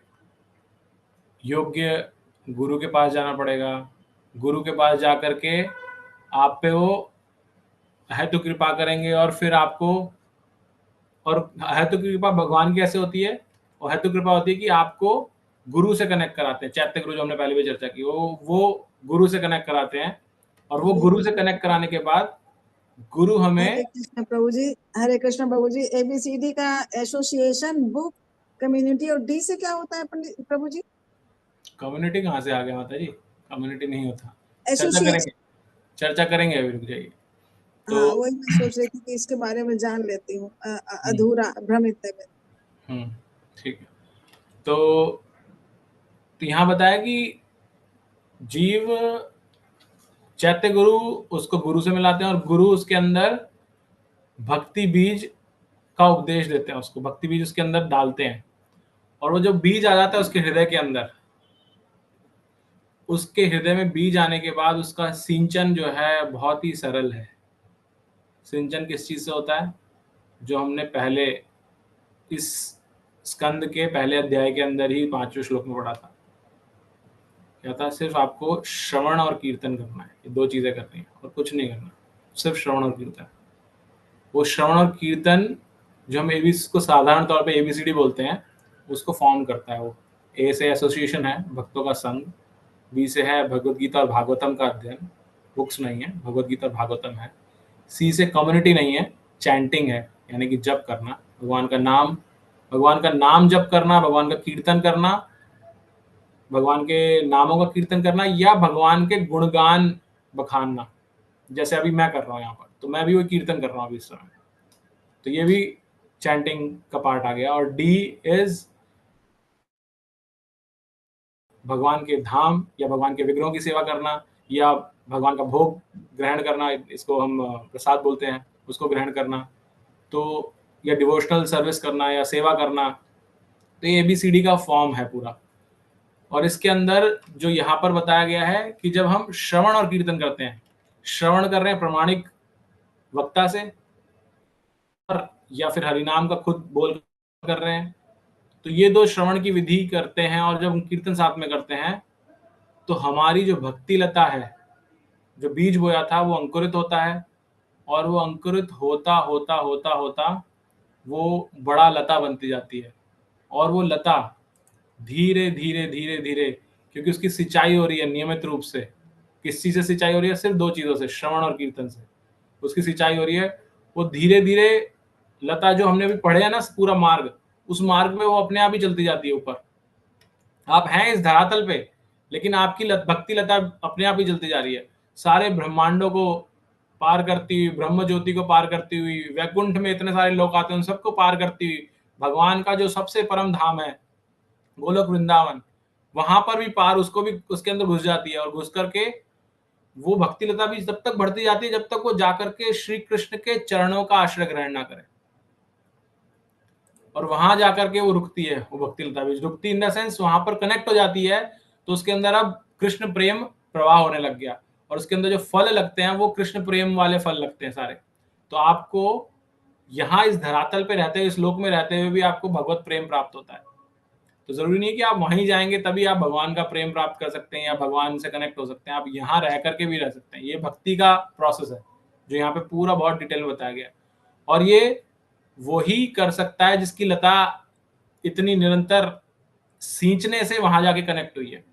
Speaker 2: योग्य गुरु के पास जाना पड़ेगा। गुरु के पास जाकर के आप पे वो हेतु कृपा करेंगे, और फिर आपको, और हेतु कृपा भगवान की ऐसे होती है, और हेतु कृपा होती है कि आपको गुरु से कनेक्ट कराते हैं। चैत्य गुरु जो हमने पहले भी चर्चा की, वो गुरु से कनेक्ट कराते हैं, और वो गुरु से कनेक्ट कराने के बाद गुरु हमें
Speaker 5: हरे कृष्ण प्रभु जी। एबीसीडी का एसोसिएशन, बुक, कम्युनिटी और डी से क्या होता है पंडित प्रभु जी?
Speaker 2: कम्युनिटी कहाँ से आ गया माता जी? कम्युनिटी नहीं होता।
Speaker 5: एसोसिएशन।
Speaker 2: चर्चा करेंगे अभी, रुक जाइए।
Speaker 5: हाँ, वही मैं सोच रही थी कि इसके बारे में जान लेती हूँ, अधूरा भ्रमित है।
Speaker 2: ठीक है। तो यहाँ बताया कि जीव चैत्य गुरु उसको गुरु से मिलाते हैं, और गुरु उसके अंदर भक्ति बीज का उपदेश देते हैं, उसको भक्ति बीज उसके अंदर डालते हैं। और वो जो बीज आ जाता है उसके हृदय के अंदर, उसके हृदय में बीज आने के बाद उसका सिंचन जो है बहुत ही सरल है। सिंचन किस चीज से होता है? जो हमने पहले इस स्कंद के पहले अध्याय के अंदर ही 5वें श्लोक में पढ़ा था। क्या था? सिर्फ आपको श्रवण और कीर्तन करना है, ये 2 चीजें करनी है और कुछ नहीं करना, सिर्फ श्रवण और कीर्तन। वो श्रवण और कीर्तन जो हम एबीसी को साधारण तौर पे एबीसीडी बोलते हैं, उसको फॉर्म करता है। वो ए से एसोसिएशन है, भक्तों का संघ। बी से है भगवत गीता और भागवतम का अध्ययन, बुक्स नहीं है, भगवत गीता और भागवतम है। सी से कम्युनिटी नहीं है, चैंटिंग है, यानी कि जप करना, भगवान का नाम जप करना, भगवान का कीर्तन करना, भगवान के नामों का कीर्तन करना, या भगवान के गुणगान बखानना, जैसे अभी मैं कर रहा हूँ यहाँ पर। तो मैं भी वो कीर्तन कर रहा हूँ अभी इस समय, तो ये भी चैंटिंग का पार्ट आ गया। और डी इज भगवान के धाम या भगवान के विग्रहों की सेवा करना, या भगवान का भोग ग्रहण करना, इसको हम प्रसाद बोलते हैं, उसको ग्रहण करना, तो या डिवोशनल सर्विस करना या सेवा करना। तो ये एबीसीडी का फॉर्म है पूरा। और इसके अंदर जो यहाँ पर बताया गया है कि जब हम श्रवण और कीर्तन करते हैं, श्रवण कर रहे हैं प्रमाणिक वक्ता से, और या फिर हरिनाम का खुद बोल कर रहे हैं, तो ये 2 श्रवण की विधि करते हैं, और जब हम कीर्तन साथ में करते हैं तो हमारी जो भक्ति लता है, जो बीज बोया था, वो अंकुरित होता है, और वो अंकुरित होता होता होता होता वो बड़ा लता बनती जाती है। और वो लता धीरे धीरे धीरे धीरे, क्योंकि उसकी सिंचाई हो रही है नियमित रूप से, किस चीज से सिंचाई हो रही है? सिर्फ दो चीजों से, श्रवण और कीर्तन से उसकी सिंचाई हो रही है। वो धीरे धीरे लता जो हमने अभी पढ़े है ना पूरा मार्ग, उस मार्ग में वो अपने आप ही चलती जाती है ऊपर। आप हैं इस धरातल पे, लेकिन आपकी भक्ति लता अपने आप ही चलती जा रही है, सारे ब्रह्मांडों को पार करती हुई, ब्रह्म ज्योति को पार करती हुई, वैकुंठ में इतने सारे लोग आते हैं उन सबको पार करती हुई, भगवान का जो सबसे परम धाम है गोलोक वृंदावन, वहां पर भी पार उसको भी उसके अंदर घुस जाती है। और घुस करके वो भक्ति लता भी तब तक बढ़ती जाती है जब तक वो जाकर के श्री कृष्ण के चरणों का आश्रय ग्रहण ना करे, और वहां जाकर के वो रुकती है। वो भक्ति लता भी रुकती इन द सेंस वहां पर कनेक्ट हो जाती है, तो उसके अंदर अब कृष्ण प्रेम प्रवाह होने लग गया, और उसके अंदर जो फल लगते हैं वो कृष्ण प्रेम वाले फल लगते हैं सारे। तो आपको यहाँ इस धरातल पे रहते हुए, इस लोक में रहते हुए भी आपको भगवत प्रेम प्राप्त होता है। तो जरूरी नहीं कि आप वहीं जाएंगे तभी आप भगवान का प्रेम प्राप्त कर सकते हैं या भगवान से कनेक्ट हो सकते हैं, आप यहाँ रह करके भी रह सकते हैं। ये भक्ति का प्रोसेस है जो यहाँ पे पूरा बहुत डिटेल में बताया गया है, और ये वही कर सकता है जिसकी लता इतनी निरंतर सींचने से वहां जाके कनेक्ट हुई है।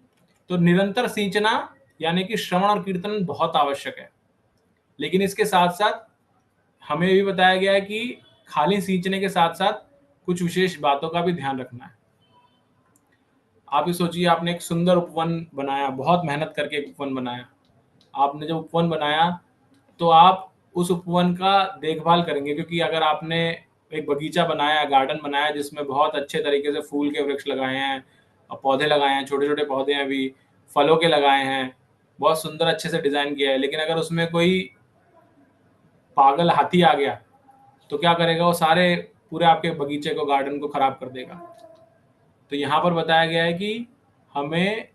Speaker 2: तो निरंतर सींचना यानी कि श्रवण और कीर्तन बहुत आवश्यक है, लेकिन इसके साथ साथ हमें भी बताया गया है कि खाली सींचने के साथ साथ कुछ विशेष बातों का भी ध्यान रखना है। आप ये सोचिए, आपने एक सुंदर उपवन बनाया, बहुत मेहनत करके एक उपवन बनाया। आपने जब उपवन बनाया तो आप उस उपवन का देखभाल करेंगे, क्योंकि अगर आपने एक बगीचा बनाया, गार्डन बनाया जिसमें बहुत अच्छे तरीके से फूल के वृक्ष लगाए हैं और पौधे लगाए हैं, छोटे छोटे पौधे हैं, अभी फलों के लगाए हैं, बहुत सुंदर अच्छे से डिजाइन किया है, लेकिन अगर उसमें कोई पागल हाथी आ गया तो क्या करेगा? वो सारे पूरे आपके बगीचे को, गार्डन को खराब कर देगा। तो यहाँ पर बताया गया है कि हमें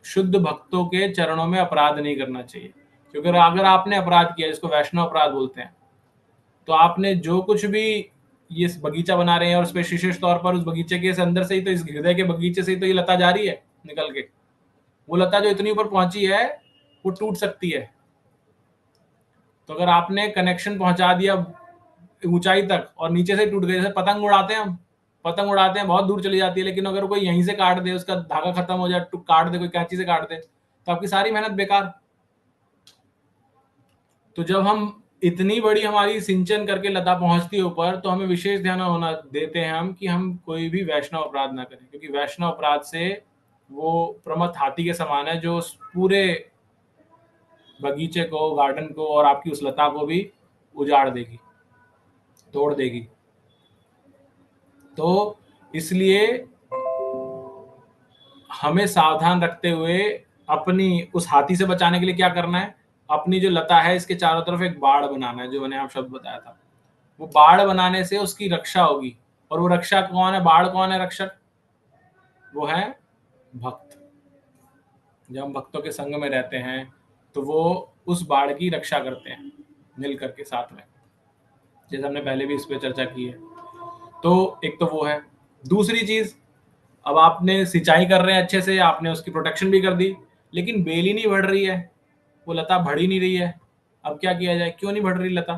Speaker 2: शुद्ध भक्तों के चरणों में अपराध नहीं करना चाहिए, क्योंकि अगर आपने अपराध किया, जिसको वैष्णव अपराध बोलते हैं, तो आपने जो कुछ भी ये बगीचा बना रहे हैं, और उस पर विशेष तौर पर उस बगीचे के अंदर से ही, तो इस हृदय के बगीचे से ही तो ये लता जा रही है निकल के। वो लता जो इतनी ऊपर पहुंची है वो टूट सकती है। तो अगर आपने कनेक्शन पहुंचा दिया ऊंचाई तक और नीचे से टूट गई, जैसे पतंग उड़ाते हैं हम, पतंग उड़ाते हैं बहुत दूर चली जाती है, लेकिन अगर कोई यहीं से काट दे, उसका धागा खत्म हो जाए, काट दे, कोई कैंची से काट दे, तो आपकी सारी मेहनत बेकार। तो जब हम इतनी बड़ी हमारी सिंचन करके लता पहुंचती है ऊपर, तो हमें विशेष ध्यान होना देते हैं हम कि हम कोई भी वैष्णव अपराध ना करें, क्योंकि वैष्णव अपराध से वो प्रमथ हाथी के समान है जो पूरे बगीचे को, गार्डन को और आपकी उस लता को भी उजाड़ देगी, तोड़ देगी। तो इसलिए हमें सावधान रखते हुए अपनी उस हाथी से बचाने के लिए क्या करना है? अपनी जो लता है इसके चारों तरफ एक बाड़ बनाना है, जो मैंने आप शब्द बताया था। वो बाड़ बनाने से उसकी रक्षा होगी, और वो रक्षा कौन है? बाड़ कौन है रक्षक? वो है भक्त। जब हम भक्तों के संग में रहते हैं तो वो उस बाड़ की रक्षा करते हैं मिल करके साथ में, जैसे हमने पहले भी इस पे चर्चा की है। तो एक तो वो है। दूसरी चीज, अब आपने सिंचाई कर रहे हैं अच्छे से, आपने उसकी प्रोटेक्शन भी कर दी, लेकिन बेल ही नहीं बढ़ रही है, वो लता बढ़ ही नहीं रही है। अब क्या किया जाए? क्यों नहीं बढ़ रही लता?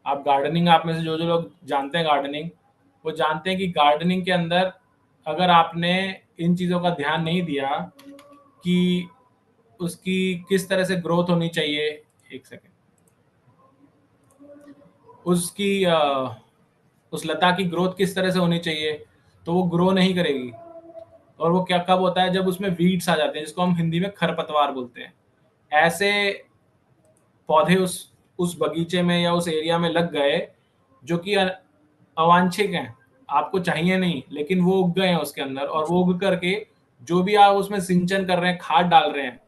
Speaker 2: आप गार्डनिंग, आप में से जो जो लोग जानते हैं गार्डनिंग, वो जानते हैं कि गार्डनिंग के अंदर अगर आपने इन चीज़ों का ध्यान नहीं दिया कि उसकी किस तरह से ग्रोथ होनी चाहिए, एक सेकेंड, उसकी उस लता की ग्रोथ किस तरह से होनी चाहिए, तो वो ग्रो नहीं करेगी। और वो क्या कब होता है? जब उसमें वीड्स आ जाते हैं, जिसको हम हिंदी में खरपतवार बोलते हैं। ऐसे पौधे उस बगीचे में या उस एरिया में लग गए जो कि अवांछित हैं, आपको चाहिए नहीं, लेकिन वो उग गए हैं उसके अंदर, और वो उग करके जो भी आप उसमें सिंचन कर रहे हैं, खाद डाल रहे हैं,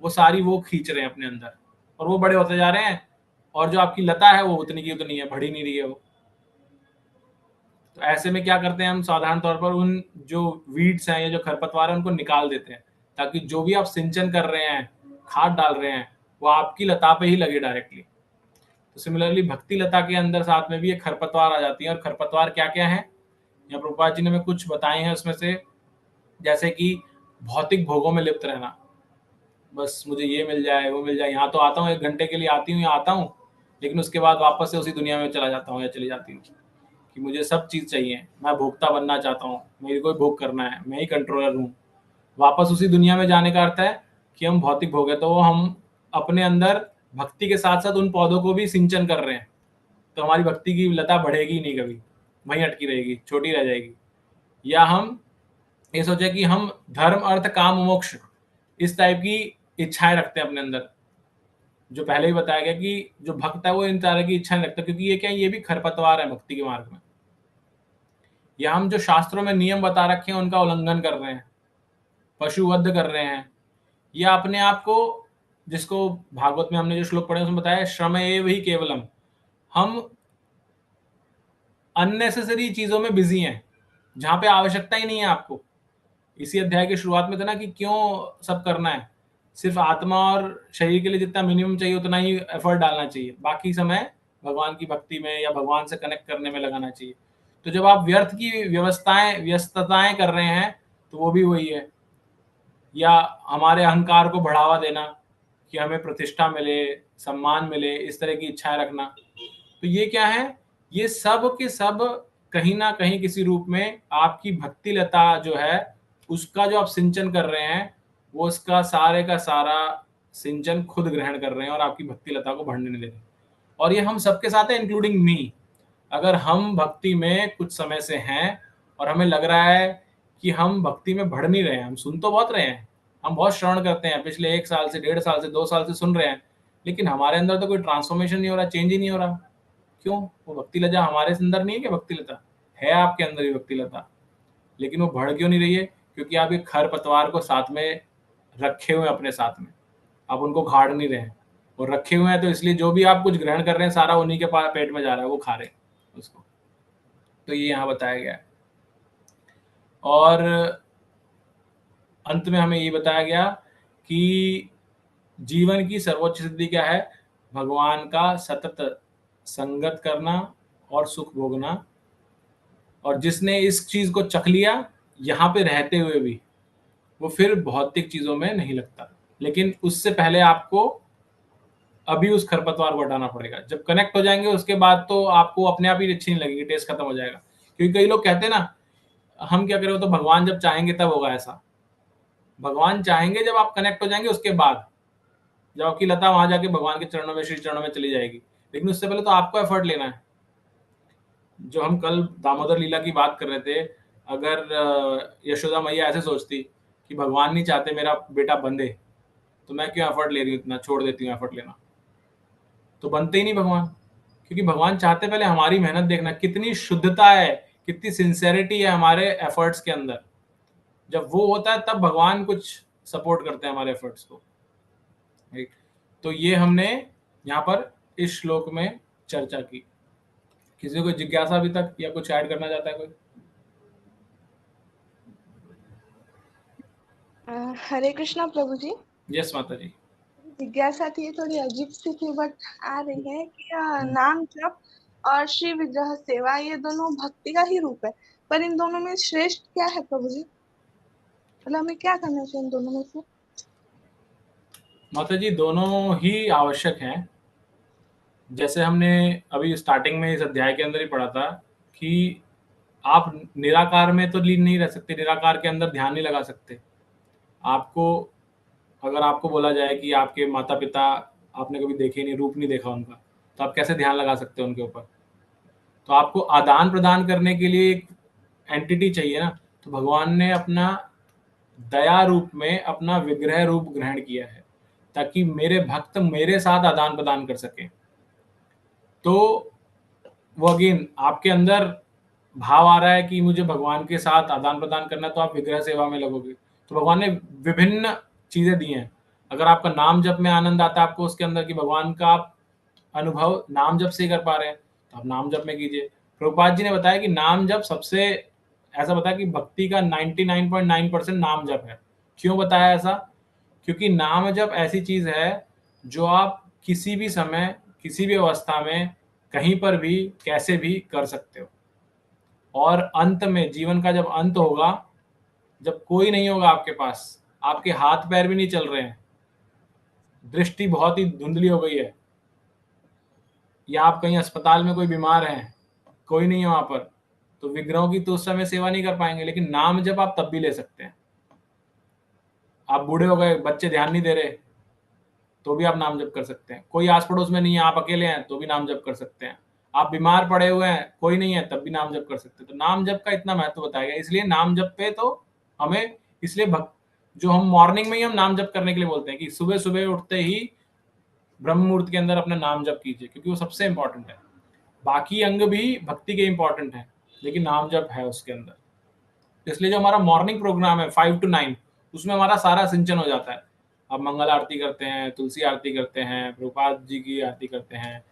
Speaker 2: वो सारी वो खींच रहे हैं अपने अंदर, और वो बड़े होते जा रहे हैं, और जो आपकी लता है वो उतनी की उतनी है, बढ़ी नहीं रही है वो। तो ऐसे में क्या करते हैं हम? साधारण तौर पर उन जो वीड्स हैं या जो खरपतवार है उनको निकाल देते हैं, ताकि जो भी आप सिंचन कर रहे हैं, खाद डाल रहे हैं, वो आपकी लता पे ही लगे डायरेक्टली। तो सिमिलरली भक्ति लता के अंदर साथ में भी एक खरपतवार आ जाती है। और खरपतवार क्या क्या है, या प्रभुपाद जी ने हमें कुछ बताए हैं उसमें से, जैसे कि भौतिक भोगों में लिप्त रहना, बस मुझे ये मिल जाए, वो मिल जाए, यहाँ तो आता हूँ, 1 घंटे के लिए आती हूँ, यहाँ आता हूँ, लेकिन उसके बाद वापस से उसी दुनिया में चला जाता हूँ या चली जाती हूँ, कि मुझे सब चीज़ चाहिए, मैं भोक्ता बनना चाहता हूँ, मेरे को भोग करना है, मैं ही कंट्रोलर हूँ। वापस उसी दुनिया में जाने का अर्थ है कि हम भौतिक भोग है, तो हम अपने अंदर भक्ति के साथ साथ उन पौधों को भी सिंचन कर रहे हैं, तो हमारी भक्ति की लता बढ़ेगी नहीं, कभी वहीं अटकी रहेगी, छोटी रह जाएगी। या हम ये सोचे कि हम धर्म अर्थ काम मोक्ष इस टाइप की इच्छाएं रखते हैं अपने अंदर, जो पहले ही बताया गया कि जो भक्त है वो इन तरह की इच्छाएं रखता है, क्योंकि ये क्या है, ये भी खरपतवार है भक्ति के मार्ग में। या हम जो शास्त्रों में नियम बता रखे हैं उनका उल्लंघन कर रहे हैं, पशुवध कर रहे हैं, या अपने आप को, जिसको भागवत में हमने जो श्लोक पढ़े उसमें बताया श्रम एव ही केवलम, हम अननेसेसरी चीजों में बिजी हैं जहां पे आवश्यकता ही नहीं है आपको। इसी अध्याय की शुरुआत में था ना कि क्यों सब करना है, सिर्फ आत्मा और शरीर के लिए जितना मिनिमम चाहिए उतना ही एफर्ट डालना चाहिए, बाकी समय भगवान की भक्ति में या भगवान से कनेक्ट करने में लगाना चाहिए। तो जब आप व्यर्थ की व्यस्तताएं कर रहे हैं तो वो भी वही है। या हमारे अहंकार को बढ़ावा देना कि हमें प्रतिष्ठा मिले, सम्मान मिले, इस तरह की इच्छाएं रखना, तो ये क्या है, ये सब के सब कहीं ना कहीं किसी रूप में आपकी भक्ति लता जो है उसका जो आप सिंचन कर रहे हैं, वो उसका सारे का सारा सिंचन खुद ग्रहण कर रहे हैं और आपकी भक्ति लता को बढ़ने नहीं दे रहे। और ये हम सबके साथ है, इंक्लूडिंग मी। अगर हम भक्ति में कुछ समय से हैं और हमें लग रहा है कि हम भक्ति में बढ़ नहीं रहे हैं, हम सुन तो बहुत रहे हैं, हम बहुत श्रवण करते हैं, पिछले 1 साल से, 1.5 साल से, 2 साल से सुन रहे हैं, लेकिन हमारे अंदर तो कोई ट्रांसफॉर्मेशन नहीं हो रहा, चेंज ही नहीं हो रहा। क्यों? वो भक्ति लता हमारे अंदर नहीं है क्या? भक्ति लता है आपके अंदर ही भक्ति लता, लेकिन वो बढ़ क्यों नहीं रही है? क्योंकि आप एक खरपतवार को साथ में रखे हुए हैं, अपने साथ में आप उनको घाड़ नहीं रहे हैं, और रखे हुए हैं तो इसलिए जो भी आप कुछ ग्रहण कर रहे हैं सारा उन्हीं के पेट में जा रहा है, वो खा रहे हैं उसको। तो ये यहाँ बताया गया है। और अंत में हमें ये बताया गया कि जीवन की सर्वोच्च सिद्धि क्या है? भगवान का सतत संगत करना और सुख भोगना। और जिसने इस चीज को चख लिया यहाँ पे रहते हुए भी, वो फिर भौतिक चीजों में नहीं लगता। लेकिन उससे पहले आपको अभी उस खरपतवार को हटाना पड़ेगा। जब कनेक्ट हो जाएंगे उसके बाद तो आपको अपने आप ही अच्छी नहीं लगेगी, टेस्ट खत्म हो जाएगा। क्योंकि कई लोग कहते हैं ना, हम क्या करें, तो भगवान जब चाहेंगे तब होगा। ऐसा भगवान चाहेंगे जब आप कनेक्ट हो जाएंगे, उसके बाद जब आपकी लता वहां जाके भगवान के चरणों में, श्री चरणों में चली जाएगी। लेकिन उससे पहले तो आपको एफर्ट लेना है। जो हम कल दामोदर लीला की बात कर रहे थे, अगर यशोदा मैया ऐसे सोचती कि भगवान नहीं चाहते मेरा बेटा बंधे, तो मैं क्यों एफर्ट ले रही हूँ, इतना छोड़ देती हूँ एफर्ट लेना, तो बनते ही नहीं भगवान। क्योंकि भगवान चाहते पहले हमारी मेहनत देखना, कितनी शुद्धता है, कितनी सिंसेरिटी है हमारे एफर्ट्स के अंदर। जब वो होता है तब भगवान कुछ सपोर्ट करते हैं हमारे एफर्ट्स को। तो ये हमने यहाँ पर इस श्लोक में चर्चा की। किसी को जिज्ञासा अभी तक, या कुछ ऐड करना चाहता है कोई?
Speaker 7: हरे कृष्णा प्रभु जी।
Speaker 2: यस माता जी।
Speaker 7: जिज्ञासा थी, थोड़ी अजीब सी थी, बट आ रही है कि नाम जप और श्री विग्रह सेवा ये दोनों भक्ति का ही रूप है, पर इन दोनों में श्रेष्ठ क्या है प्रभु जी? मतलब हमें क्या करना चाहिए इन दोनों में से?
Speaker 2: माता जी, दोनों ही आवश्यक हैं। जैसे हमने अभी स्टार्टिंग में इस अध्याय के अंदर ही पढ़ा था कि आप निराकार में तो लीन नहीं रह सकते, निराकार के अंदर ध्यान नहीं लगा सकते। आपको, अगर आपको बोला जाए कि आपके माता पिता आपने कभी देखे नहीं, रूप नहीं देखा उनका, तो आप कैसे ध्यान लगा सकते हो उनके ऊपर? तो आपको आदान प्रदान करने के लिए एक एंटिटी चाहिए ना। तो भगवान ने अपना दया रूप में अपना विग्रह रूप ग्रहण किया है, ताकि मेरे भक्त मेरे साथ आदान प्रदान कर सके। तो वो अगेन आपके अंदर भाव आ रहा है कि मुझे भगवान के साथ आदान प्रदान करना है, तो आप विग्रह सेवा में लगोगे। तो भगवान ने विभिन्न चीजें दी हैं। अगर आपका नाम जप में आनंद आता है आपको उसके अंदर कि भगवान का आप अनुभव नाम जप से कर पा रहे हैं, तो आप नाम जप में कीजिए। प्रभुपाद जी ने बताया कि नाम जप सबसे, ऐसा बताया कि भक्ति का 99.9% नाम जप है। क्यों बताया ऐसा? क्योंकि नाम जप ऐसी चीज है जो आप किसी भी समय, किसी भी अवस्था में, कहीं पर भी, कैसे भी कर सकते हो। और अंत में, जीवन का जब अंत होगा, जब कोई नहीं होगा आपके पास, आपके हाथ पैर भी नहीं चल रहे हैं, दृष्टि बहुत ही धुंधली हो गई है, या आप कहीं अस्पताल में कोई बीमार हैं, कोई नहीं है वहां पर, तो विग्रहों की तो उस समय सेवा नहीं कर पाएंगे। लेकिन नाम जब आप तब भी ले सकते हैं। आप बूढ़े हो गए, बच्चे ध्यान नहीं दे रहे, तो भी आप नाम जप कर सकते हैं। कोई आस पड़ोस में नहीं है, आप अकेले हैं तो भी नाम जप कर सकते हैं। आप बीमार पड़े हुए हैं, कोई नहीं है, तब भी नाम जप कर सकते हैं। तो नाम जप का इतना महत्व बताया गया, इसलिए नाम जप पे तो हमें इसलिए जो हम मॉर्निंग में ही हम नाम जप करने के लिए बोलते हैं कि सुबह सुबह उठते ही ब्रह्म मुहूर्त के अंदर अपना नाम जप कीजिए, क्योंकि वो सबसे इंपॉर्टेंट है। बाकी अंग भी भक्ति के इंपॉर्टेंट है, लेकिन नाम जप है उसके अंदर। इसलिए जो हमारा मॉर्निंग प्रोग्राम है 5 to 9, उसमें हमारा सारा सिंचन हो जाता है। अब मंगल आरती करते हैं, तुलसी आरती करते हैं, प्रभुपाद जी की आरती करते हैं,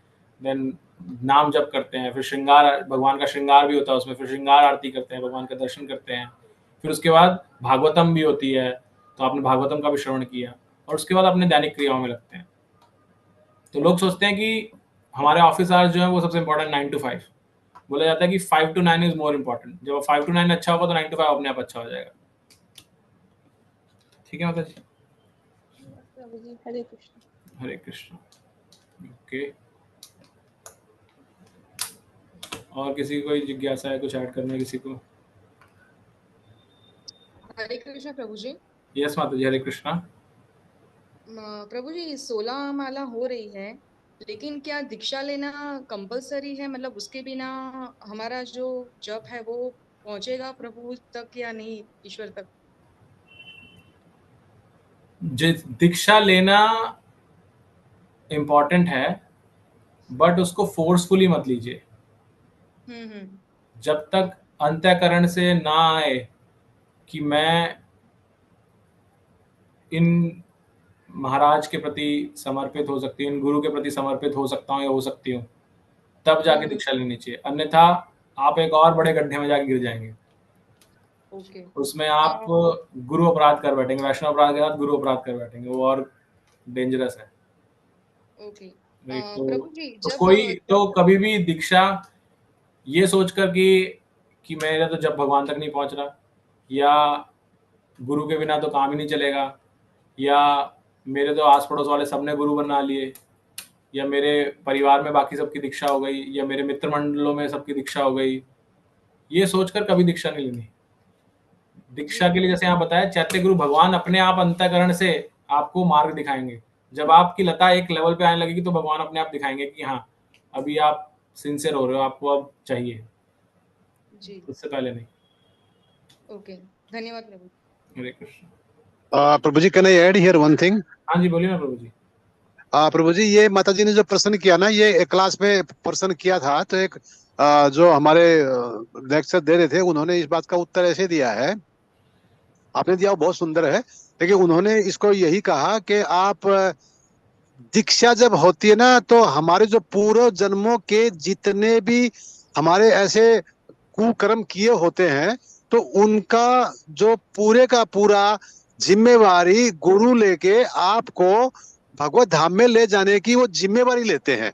Speaker 2: देन नाम जप करते हैं, फिर श्रृंगार, भगवान का श्रृंगार भी होता है उसमें, फिर श्रृंगार आरती करते हैं, भगवान का दर्शन करते हैं, फिर उसके बाद भागवतम भी होती है, तो आपने भागवतम का भी श्रवण किया, और उसके बाद अपने दैनिक क्रियाओं में लगते हैं। तो लोग सोचते हैं कि हमारे ऑफिस आवर्स जो है वो सबसे इंपॉर्टेंट 9 to 5, बोला जाता है कि 5 to 9 इज मोर इम्पोर्टेंट। जब 5 to 9 अच्छा होगा तो 9 to 5 अपने आप अच्छा हो जाएगा। ठीक है माता जी?
Speaker 11: प्रभु जी, हरे कृष्ण।
Speaker 2: हरे कृष्ण। ओके, और किसी की कोई जिज्ञासा है, कुछ ऐड करना है किसी को?
Speaker 12: हरे कृष्ण प्रभु जी।
Speaker 2: यस माता जी, हरे कृष्णा।
Speaker 12: प्रभु जी, 16 माला हो रही है, लेकिन क्या दीक्षा लेना कंपलसरी है? मतलब उसके बिना हमारा जो जप है वो पहुंचेगा प्रभु तक या नहीं, ईश्वर तक?
Speaker 2: दीक्षा लेना इम्पोर्टेंट है, बट उसको फोर्सफुली मत लीजिए। जब तक अंतःकरण से ना आए कि मैं इन महाराज के प्रति समर्पित हो सकती हूँ, इन गुरु के प्रति समर्पित हो सकता हूँ या हो सकती हूँ, तब जाके दीक्षा लेनी चाहिए। अन्यथा आप एक और बड़े गड्ढे में जाके गिर जाएंगे। उसमें आप गुरु अपराध कर बैठेंगे, वैष्णव अपराध के साथ गुरु अपराध कर बैठेंगे, वो और डेंजरस है। तो कोई तो कभी भी दीक्षा ये सोचकर कि मेरा तो जब भगवान तक नहीं पहुंच रहा, या गुरु के बिना तो काम ही नहीं चलेगा, या मेरे तो आस पड़ोस वाले सबने गुरु बना लिए, या मेरे परिवार में बाकी सबकी दीक्षा हो गई, या मेरे मित्र मंडलों में सबकी दीक्षा हो गई, ये सोचकर कभी दीक्षा नहीं लेनी। दीक्षा के लिए जैसे यहाँ बताया, चैत्य गुरु भगवान अपने आप अंतःकरण से आपको मार्ग दिखाएंगे। जब आपकी लता एक लेवल पे आने लगेगी तो भगवान अपने आप दिखाएंगे कि हाँ अभी आप सिंसियर हो रहे हो, आपको अब चाहिए जी, उससे पहले नहीं।
Speaker 12: ओके, धन्यवाद प्रभु।
Speaker 2: हरे कृष्ण।
Speaker 4: प्रभु जी, can I add here one thing?
Speaker 2: हाँ जी, बोलिए ना प्रभु जी।
Speaker 4: प्रभु जी, ये माता जी ने जो प्रश्न किया ना, ये क्लास में प्रश्न किया था, तो एक जो हमारे लेक्चर दे रहे थे उन्होंने इस बात का उत्तर ऐसे दिया है, आपने दिया वो बहुत सुंदर है, लेकिन उन्होंने इसको यही कहा कि आप दीक्षा जब होती है ना, तो हमारे जो पूर्व जन्मों के जितने भी हमारे ऐसे कुकर्म किए होते हैं, तो उनका जो पूरे का पूरा जिम्मेवारी गुरु लेके आपको भगवत धाम में ले जाने की वो जिम्मेवारी लेते हैं।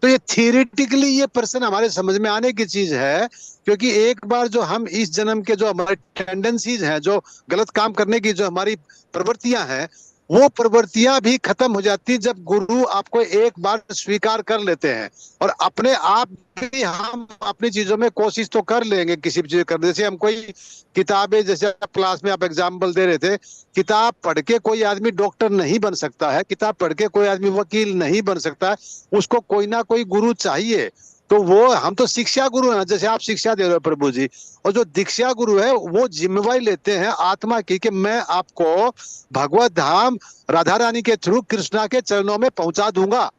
Speaker 4: तो ये थियरिटिकली ये पर्सन हमारे समझ में आने की चीज है, क्योंकि एक बार जो हम इस जन्म के जो हमारे टेंडेंसीज हैं, जो गलत काम करने की जो हमारी प्रवृत्तियां हैं, वो प्रवृत्तियां भी खत्म हो जाती जब गुरु आपको एक बार स्वीकार कर लेते हैं। और अपने आप भी हम अपनी चीजों में कोशिश तो कर लेंगे किसी भी चीज करने। जैसे हम कोई किताबें, जैसे आप क्लास में आप एग्जाम्पल दे रहे थे, किताब पढ़ के कोई आदमी डॉक्टर नहीं बन सकता है, किताब पढ़ के कोई आदमी वकील नहीं बन सकता है, उसको कोई ना कोई गुरु चाहिए। तो वो हम तो शिक्षा गुरु हैं, जैसे आप शिक्षा दे रहे हो प्रभु जी, और जो दीक्षा गुरु है वो जिम्मेवारी लेते हैं आत्मा की कि मैं आपको भगवत धाम राधा रानी के थ्रू कृष्णा के चरणों में पहुंचा दूंगा।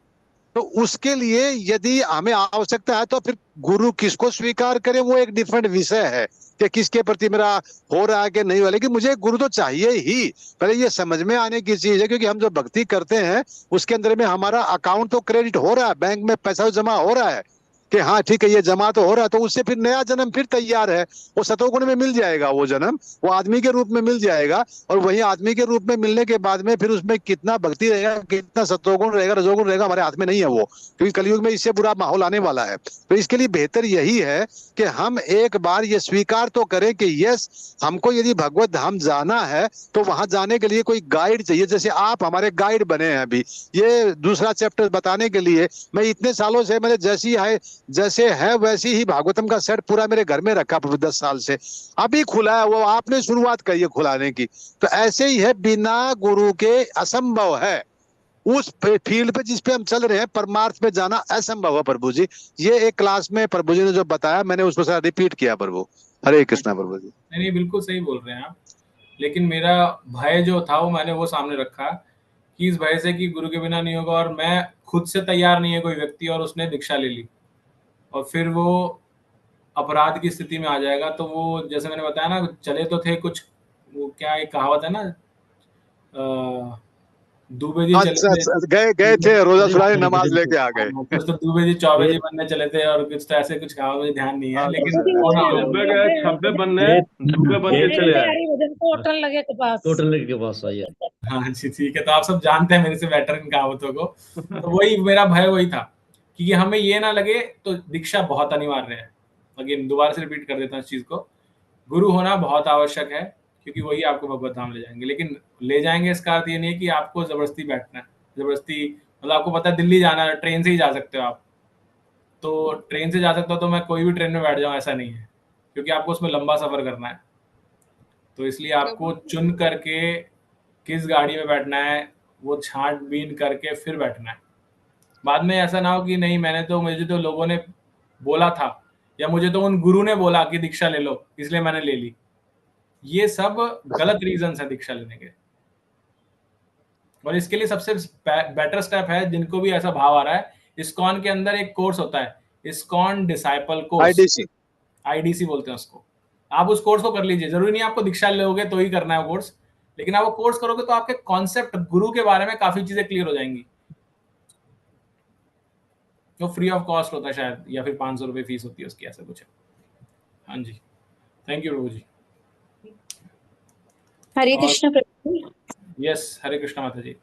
Speaker 4: तो उसके लिए यदि हमें आवश्यकता है तो फिर गुरु किसको स्वीकार करे वो एक डिफरेंट विषय है कि किसके प्रति मेरा हो रहा है कि नहीं हो रहा, लेकिन मुझे गुरु तो चाहिए ही। पहले ये समझ में आने की चीज है, क्योंकि हम जो भक्ति करते हैं उसके अंदर में हमारा अकाउंट तो क्रेडिट हो रहा है, बैंक में पैसा जमा हो रहा है कि हाँ ठीक है ये जमा तो हो रहा है, तो उससे फिर नया जन्म फिर तैयार है, वो सतोगुण में मिल जाएगा, वो जन्म वो आदमी के रूप में मिल जाएगा। और वही आदमी के रूप में मिलने के बाद में फिर उसमें कितना भक्ति रहेगा, कितना सतोगुण रहेगा, रजोगुण रहेगा, हमारे हाथ में नहीं है वो, क्योंकि कलयुग में इससे बुरा माहौल आने वाला है। तो इसके लिए बेहतर यही है कि हम एक बार ये स्वीकार तो करें कि यस, हमको यदि भगवत धाम जाना है तो वहां जाने के लिए कोई गाइड चाहिए। जैसे आप हमारे गाइड बने हैं अभी ये दूसरा चैप्टर बताने के लिए। मैं इतने सालों से मैंने जैसे है वैसी ही भागवतम का सेट पूरा मेरे घर में रखा 10 साल से, अभी खुला है, वो आपने शुरुआत करी है खुलाने की। तो ऐसे ही है, बिना गुरु के असंभव है। उस फील्ड पे जिस पे हम चल रहे हैं परमार्थ पे जाना असंभव है प्रभु जी। ये एक क्लास में प्रभु जी ने जो बताया मैंने उसको सारा रिपीट किया प्रभु। हरे कृष्णा प्रभु जी।
Speaker 2: नहीं नहीं, बिल्कुल सही बोल रहे हैं आप। लेकिन मेरा भय जो था वो मैंने वो सामने रखा कि इस भय से कि गुरु के बिना नहीं होगा, और मैं खुद से तैयार नहीं है कोई व्यक्ति और उसने दीक्षा ले ली और फिर वो अपराध की स्थिति में आ जाएगा। तो वो जैसे मैंने बताया ना, चले तो थे कुछ, वो क्या एक कहावत है ना, दुबे जी चले
Speaker 4: अच्छा
Speaker 2: थे,
Speaker 4: अच्छा, गए गए थे रोजा छुड़ाने नमाज लेके आ गए।
Speaker 2: कुछ तो दुबे जी चौबे जी बनने चले थे, और कुछ तो ऐसे कुछ कहा, मुझे ध्यान नहीं है, लेकिन
Speaker 4: अच्छा
Speaker 2: वो ना
Speaker 13: नब्बे गए 96 बनने, दुबे बन के चले आए।
Speaker 6: टोटल लगे के पास,
Speaker 10: टोटल के पास आइए।
Speaker 2: हाँ जी, ठीक है। तो आप सब जानते हैं मेरे से बेटर इन कहावतों को। तो वही मेरा भय वही था कि हमें ये ना लगे, तो दीक्षा बहुत अनिवार्य है। अगेन दोबारा से रिपीट कर देता हूँ इस चीज को, गुरु होना बहुत आवश्यक है, क्योंकि वही आपको भगवत धाम ले जाएंगे। लेकिन ले जाएंगे इसका अर्थ ये नहीं है कि आपको जबरदस्ती बैठना है, जबरदस्ती। मतलब आपको पता है दिल्ली जाना है, ट्रेन से ही जा सकते हो आप, तो ट्रेन से जा सकते हो, तो मैं कोई भी ट्रेन में बैठ जाऊँ ऐसा नहीं है, क्योंकि आपको उसमें लंबा सफर करना है। तो इसलिए आपको चुन करके किस गाड़ी में बैठना है वो छांटबीन करके फिर बैठना है। बाद में ऐसा ना हो कि नहीं मुझे तो लोगों ने बोला था, या मुझे तो उन गुरु ने बोला कि दीक्षा ले लो इसलिए मैंने ले ली। ये सब गलत रीजन है दीक्षा लेने के। और इसके लिए सबसे बेटर स्टेप है, जिनको भी ऐसा भाव आ रहा है, इस्कॉन के अंदर एक कोर्स होता है, ISKCON disciple course,
Speaker 4: IDC
Speaker 2: IDC बोलते हैं उसको। आप उस कोर्स को कर लीजिए, जरूरी नहीं आपको दीक्षा लोगे तो ही करना है वो कोर्स, लेकिन आप वो कोर्स करोगे तो आपके कॉन्सेप्ट गुरु के बारे में काफी चीजें क्लियर हो जाएंगी। वो फ्री ऑफ कॉस्ट होता है शायद, या फिर 500 रुपये फीस होती है उसकी, ऐसा कुछ है। हाँ जी, थैंक यू प्रभु जी।
Speaker 14: हरे कृष्ण प्रभु जी।
Speaker 2: यस, हरे कृष्णा माता जी।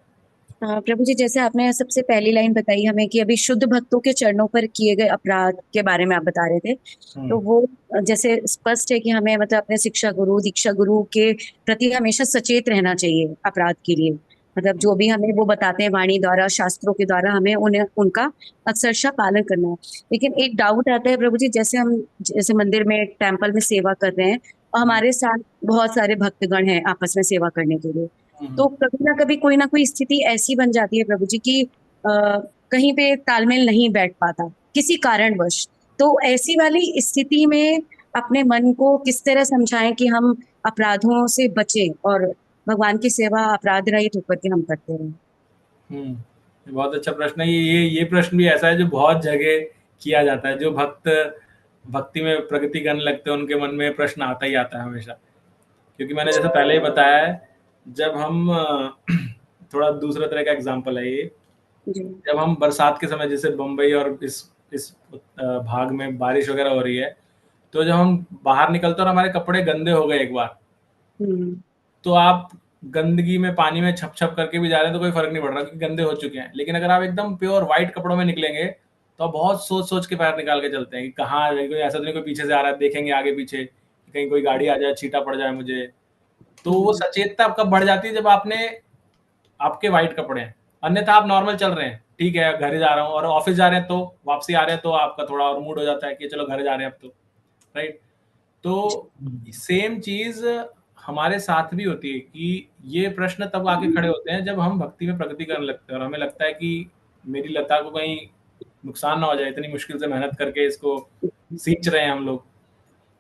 Speaker 14: प्रभु जी, जैसे आपने सबसे पहली लाइन बताई हमें कि अभी शुद्ध भक्तों के चरणों पर किए गए अपराध के बारे में आप बता रहे थे, तो वो जैसे स्पष्ट है कि हमें मतलब अपने शिक्षा गुरु दीक्षा गुरु के प्रति हमेशा सचेत रहना चाहिए अपराध के लिए। मतलब जो भी हमें वो बताते हैं वाणी द्वारा शास्त्रों के द्वारा हमें उन्हें उनका अक्षरशः पालन करना है। लेकिन एक डाउट आता है प्रभु जी, जैसे मंदिर में टेम्पल में सेवा कर रहे हैं और हमारे साथ बहुत सारे भक्तगण हैं आपस में सेवा करने के लिए, तो कभी ना कोई स्थिति ऐसी बन जाती है प्रभु जी की कहीं पे तालमेल नहीं बैठ पाता किसी कारणवश। तो ऐसी वाली स्थिति में अपने मन को किस तरह समझाएं कि हम अपराधों से बचें और भगवान की सेवा अपराध रहित होकर के हम करते रहें।
Speaker 2: बहुत अच्छा प्रश्न है। ये प्रश्न भी ऐसा है जो बहुत जगह किया जाता है। जो भक्त भक्ति में प्रगति करने लगते हैं उनके मन में प्रश्न आता ही आता है हमेशा, क्योंकि मैंने जैसे पहले ही बताया है, जब हम थोड़ा दूसरा तरह का एग्जांपल है ये, जब हम बरसात के समय जैसे बम्बई और इस भाग में बारिश वगैरह हो रही है, तो जब हम बाहर निकलते और हमारे कपड़े गंदे हो गए एक बार, तो आप गंदगी में पानी में छप छप करके भी जा रहे हैं तो कोई फर्क नहीं पड़ रहा क्योंकि गंदे हो चुके हैं। लेकिन अगर आप एकदम प्योर व्हाइट कपड़ों में निकलेंगे तो आप बहुत सोच सोच के पैर निकाल के चलते हैं कि कहाँ, कोई ऐसा तो नहीं कोई पीछे से आ रहा है, देखेंगे आगे पीछे, कहीं कोई गाड़ी आ जाए, छींटा पड़ जाए मुझे। तो वो सचेतता आपका बढ़ जाती है जब आपके व्हाइट कपड़े हैं। अन्यथा आप नॉर्मल चल रहे हैं, ठीक है घर जा रहा हूँ, और ऑफिस जा रहे हैं तो वापसी आ रहे हैं तो आपका थोड़ा और मूड हो जाता है कि चलो घर जा रहे हैं अब तो, राइट। तो सेम चीज हमारे साथ भी होती है कि ये प्रश्न तब आके खड़े होते हैं जब हम भक्ति में प्रगति करने लगते हैं और हमें लगता है कि मेरी लता को कहीं नुकसान ना हो जाए, इतनी मुश्किल से मेहनत करके इसको सींच रहे हैं हम लोग।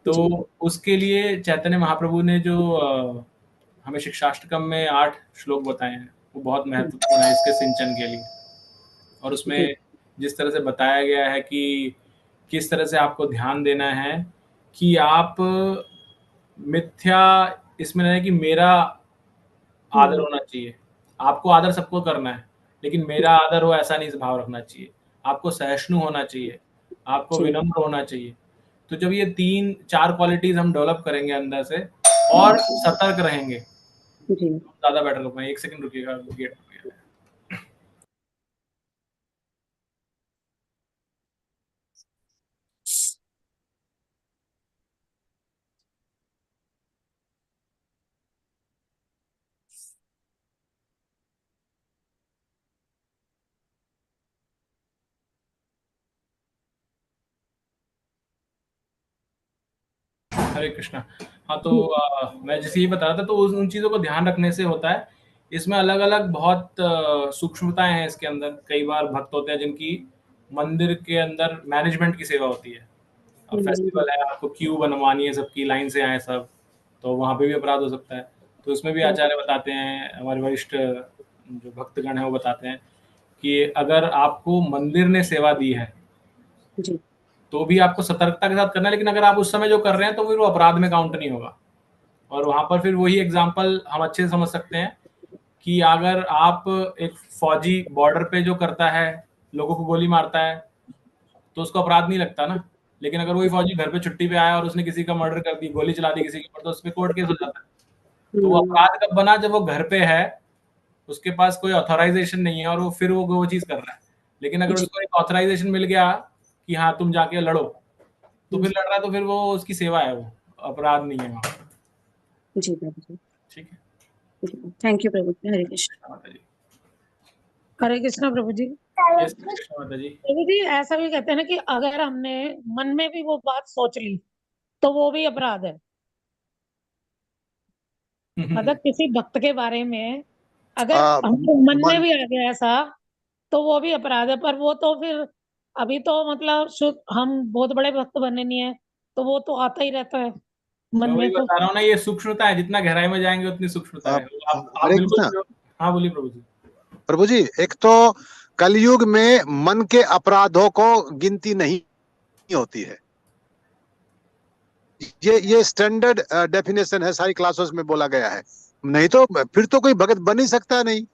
Speaker 2: तो उसके लिए चैतन्य महाप्रभु ने जो हमें शिक्षाष्टकम में 8 श्लोक बताए हैं वो बहुत महत्वपूर्ण है इसके सिंचन के लिए। और उसमें जिस तरह से बताया गया है कि किस तरह से आपको ध्यान देना है कि आप मिथ्या इसमें नहीं है कि मेरा आदर होना चाहिए, आपको आदर सबको करना है, लेकिन मेरा आदर हो ऐसा नहीं भाव रखना चाहिए। आपको सहिष्णु होना चाहिए, आपको विनम्र होना चाहिए। तो जब ये 3-4 क्वालिटीज हम डेवलप करेंगे अंदर से और सतर्क रहेंगे, ज्यादा बेटर हो पाएंगे। 1 सेकंड रुकिएगा, गेट रुकिएगा। हरे कृष्णा। हाँ, तो मैं जैसे ये बता रहा था, तो उन चीज़ों को ध्यान रखने से होता है इसमें अलग अलग बहुत सूक्ष्मताएं हैं इसके अंदर। कई बार भक्त होते हैं जिनकी मंदिर के अंदर मैनेजमेंट की सेवा होती है। अब फेस्टिवल है, आपको क्यू बनवानी है, सबकी लाइन से आए सब, तो वहाँ पे भी अपराध हो सकता है। तो इसमें भी आचार्य बताते हैं, हमारे वरिष्ठ जो भक्तगण हैं वो बताते हैं कि अगर आपको मंदिर ने सेवा दी है
Speaker 14: जी
Speaker 2: तो भी आपको सतर्कता के साथ करना है, लेकिन अगर आप उस समय जो कर रहे हैं तो फिर वो अपराध में काउंट नहीं होगा। और वहां पर फिर वही एग्जाम्पल हम अच्छे से समझ सकते हैं कि अगर आप एक फौजी बॉर्डर पे जो करता है, लोगों को गोली मारता है, तो उसको अपराध नहीं लगता ना। लेकिन अगर वही फौजी घर पे छुट्टी पे आया और उसने किसी का मर्डर कर दी, गोली चला दी किसी के ऊपर, तो उस पर कोर्ट केस हो जाता है। तो वो अपराध कब बना? जब वो घर पे है, उसके पास कोई ऑथराइजेशन नहीं है और वो चीज कर रहा है। लेकिन अगर उसको एक ऑथराइजेशन मिल गया कि हाँ तुम जाके लड़ो, तो फिर लड़ रहा है, तो फिर वो उसकी सेवा है, वो अपराध नहीं है वहाँ।
Speaker 14: जी प्रभु जी,
Speaker 2: ठीक है,
Speaker 14: थैंक यू प्रभु जी। हरे कृष्ण।
Speaker 2: माता जी।
Speaker 6: हरे कृष्ण प्रभु जी।
Speaker 2: यस कृष्ण माता जी।
Speaker 6: प्रभु जी ऐसा भी कहते हैं ना कि अगर हमने मन में भी वो बात सोच ली तो वो भी अपराध है। मतलब किसी भक्त के बारे में अगर हमको मन में भी आ गया ऐसा तो वो भी अपराध है। पर वो तो फिर अभी तो मतलब हम बहुत बड़े भक्त बने नहीं है, तो वो तो आता ही रहता है मन
Speaker 2: मैं वही
Speaker 6: में। तो
Speaker 2: बता रहा हूँ ना, ये सूक्ष्मता है, जितना गहराई में जाएंगे उतनी सूक्ष्मता है। आप
Speaker 4: हरे
Speaker 2: बिल्कुल
Speaker 4: कृष्ण।
Speaker 2: हाँ बोलिए प्रभु जी।
Speaker 4: प्रभु जी, एक तो कलयुग में मन के अपराधों को गिनती नहीं होती है। ये स्टैंडर्ड डेफिनेशन है, सारी क्लासेस में बोला गया है। नहीं तो फिर तो कोई भगत बन ही सकता नहीं।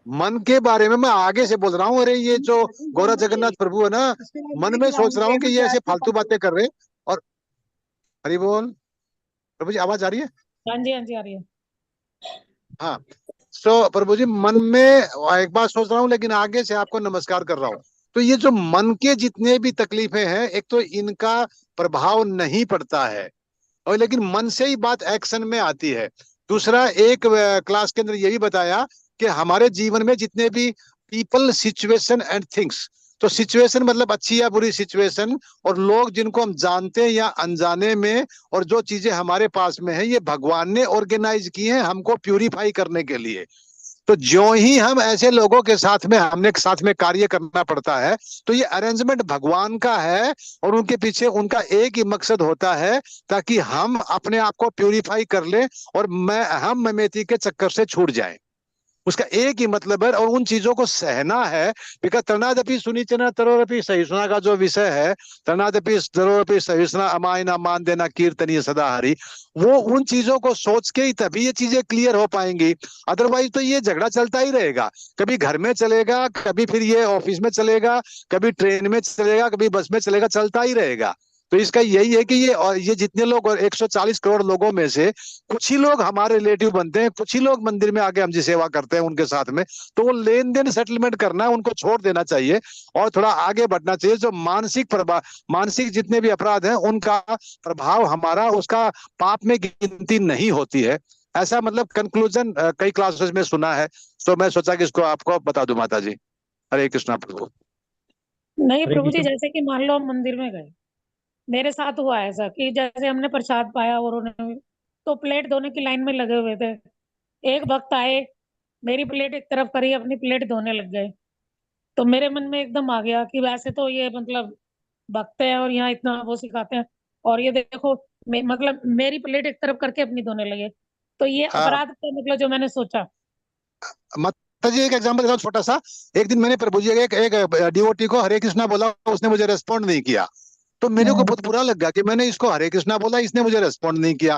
Speaker 4: मन के बारे में मैं आगे से बोल रहा हूँ। अरे ये जो गौरा जगन्नाथ प्रभु है ना, मन में सोच रहा हूँ कि ये ऐसे फालतू बातें कर रहे। और हरि बोल। प्रभु जी आवाज आ रही है?
Speaker 6: हाँ जी, हाँ जी, आ रही है।
Speaker 4: हाँ, तो प्रभु जी मन में एक बात सोच रहा हूँ, लेकिन आगे से आपको नमस्कार कर रहा हूँ। तो ये जो मन के जितने भी तकलीफें हैं, एक तो इनका प्रभाव नहीं पड़ता है, और लेकिन मन से ही बात एक्शन में आती है। दूसरा, एक क्लास के अंदर ये भी बताया कि हमारे जीवन में जितने भी पीपल, सिचुएशन एंड थिंग्स, तो सिचुएशन मतलब अच्छी या बुरी सिचुएशन, और लोग जिनको हम जानते हैं या अनजाने में, और जो चीजें हमारे पास में है, ये भगवान ने ऑर्गेनाइज की है हमको प्यूरिफाई करने के लिए। तो जो ही हम ऐसे लोगों के साथ में हमने साथ में कार्य करना पड़ता है, तो ये अरेंजमेंट भगवान का है, और उनके पीछे उनका एक ही मकसद होता है, ताकि हम अपने आप को प्यूरिफाई कर लें और हम ममेती के चक्कर से छूट जाएं। उसका एक ही मतलब है, और उन चीजों को सहना है। बिकॉज तनादपि सुनिचना तरोरपि सहिष्णुना का जो विषय है, तनादपि तरोरपि सहिष्णुना अमाय ना मान देना कीर्तनीय सदा हरि, वो उन चीजों को सोच के ही तभी ये चीजें क्लियर हो पाएंगी। अदरवाइज तो ये झगड़ा चलता ही रहेगा। कभी घर में चलेगा, कभी फिर ये ऑफिस में चलेगा, कभी ट्रेन में चलेगा, कभी बस में चलेगा, चलता ही रहेगा। तो इसका यही है कि ये जितने लोग, और 140 करोड़ लोगों में से कुछ ही लोग हमारे रिलेटिव बनते हैं, कुछ ही लोग मंदिर में आके हम जी सेवा करते हैं उनके साथ में। तो वो लेन देन सेटलमेंट करना है, उनको छोड़ देना चाहिए और थोड़ा आगे बढ़ना चाहिए। जो मानसिक जितने भी अपराध हैं, उनका प्रभाव हमारा उसका पाप में गिनती नहीं होती है। ऐसा मतलब कंक्लूजन कई क्लासेस में सुना है, तो मैं सोचा कि इसको आपको बता दूं। माता जी हरे कृष्णा प्रभु।
Speaker 6: नहीं प्रभु जी, जैसे कि मान लो हम मंदिर में गए, मेरे साथ हुआ ऐसा कि जैसे हमने प्रसाद पाया और उन्होंने तो प्लेट धोने की लाइन में लगे हुए थे। एक भक्त आए, मेरी प्लेट एक तरफ करी, अपनी प्लेट धोने लग गए। तो मेरे मन में एकदम आ गया कि वैसे तो ये मतलब भक्त है और यहाँ इतना वो सिखाते हैं, और ये देखो मतलब मेरी प्लेट एक तरफ करके अपनी धोने लगे। तो ये अपराध का मतलब जो मैंने सोचा।
Speaker 4: माता जी एक एग्जांपल देता हूं छोटा सा। एक दिन मैंने प्रभु जी एक डिवोटी को हरे कृष्णा बोला, उसने मुझे रेस्पॉन्ड नहीं किया। तो मेरे को बहुत बुरा लग गया कि मैंने इसको हरे कृष्णा बोला, इसने मुझे रेस्पॉन्ड नहीं किया।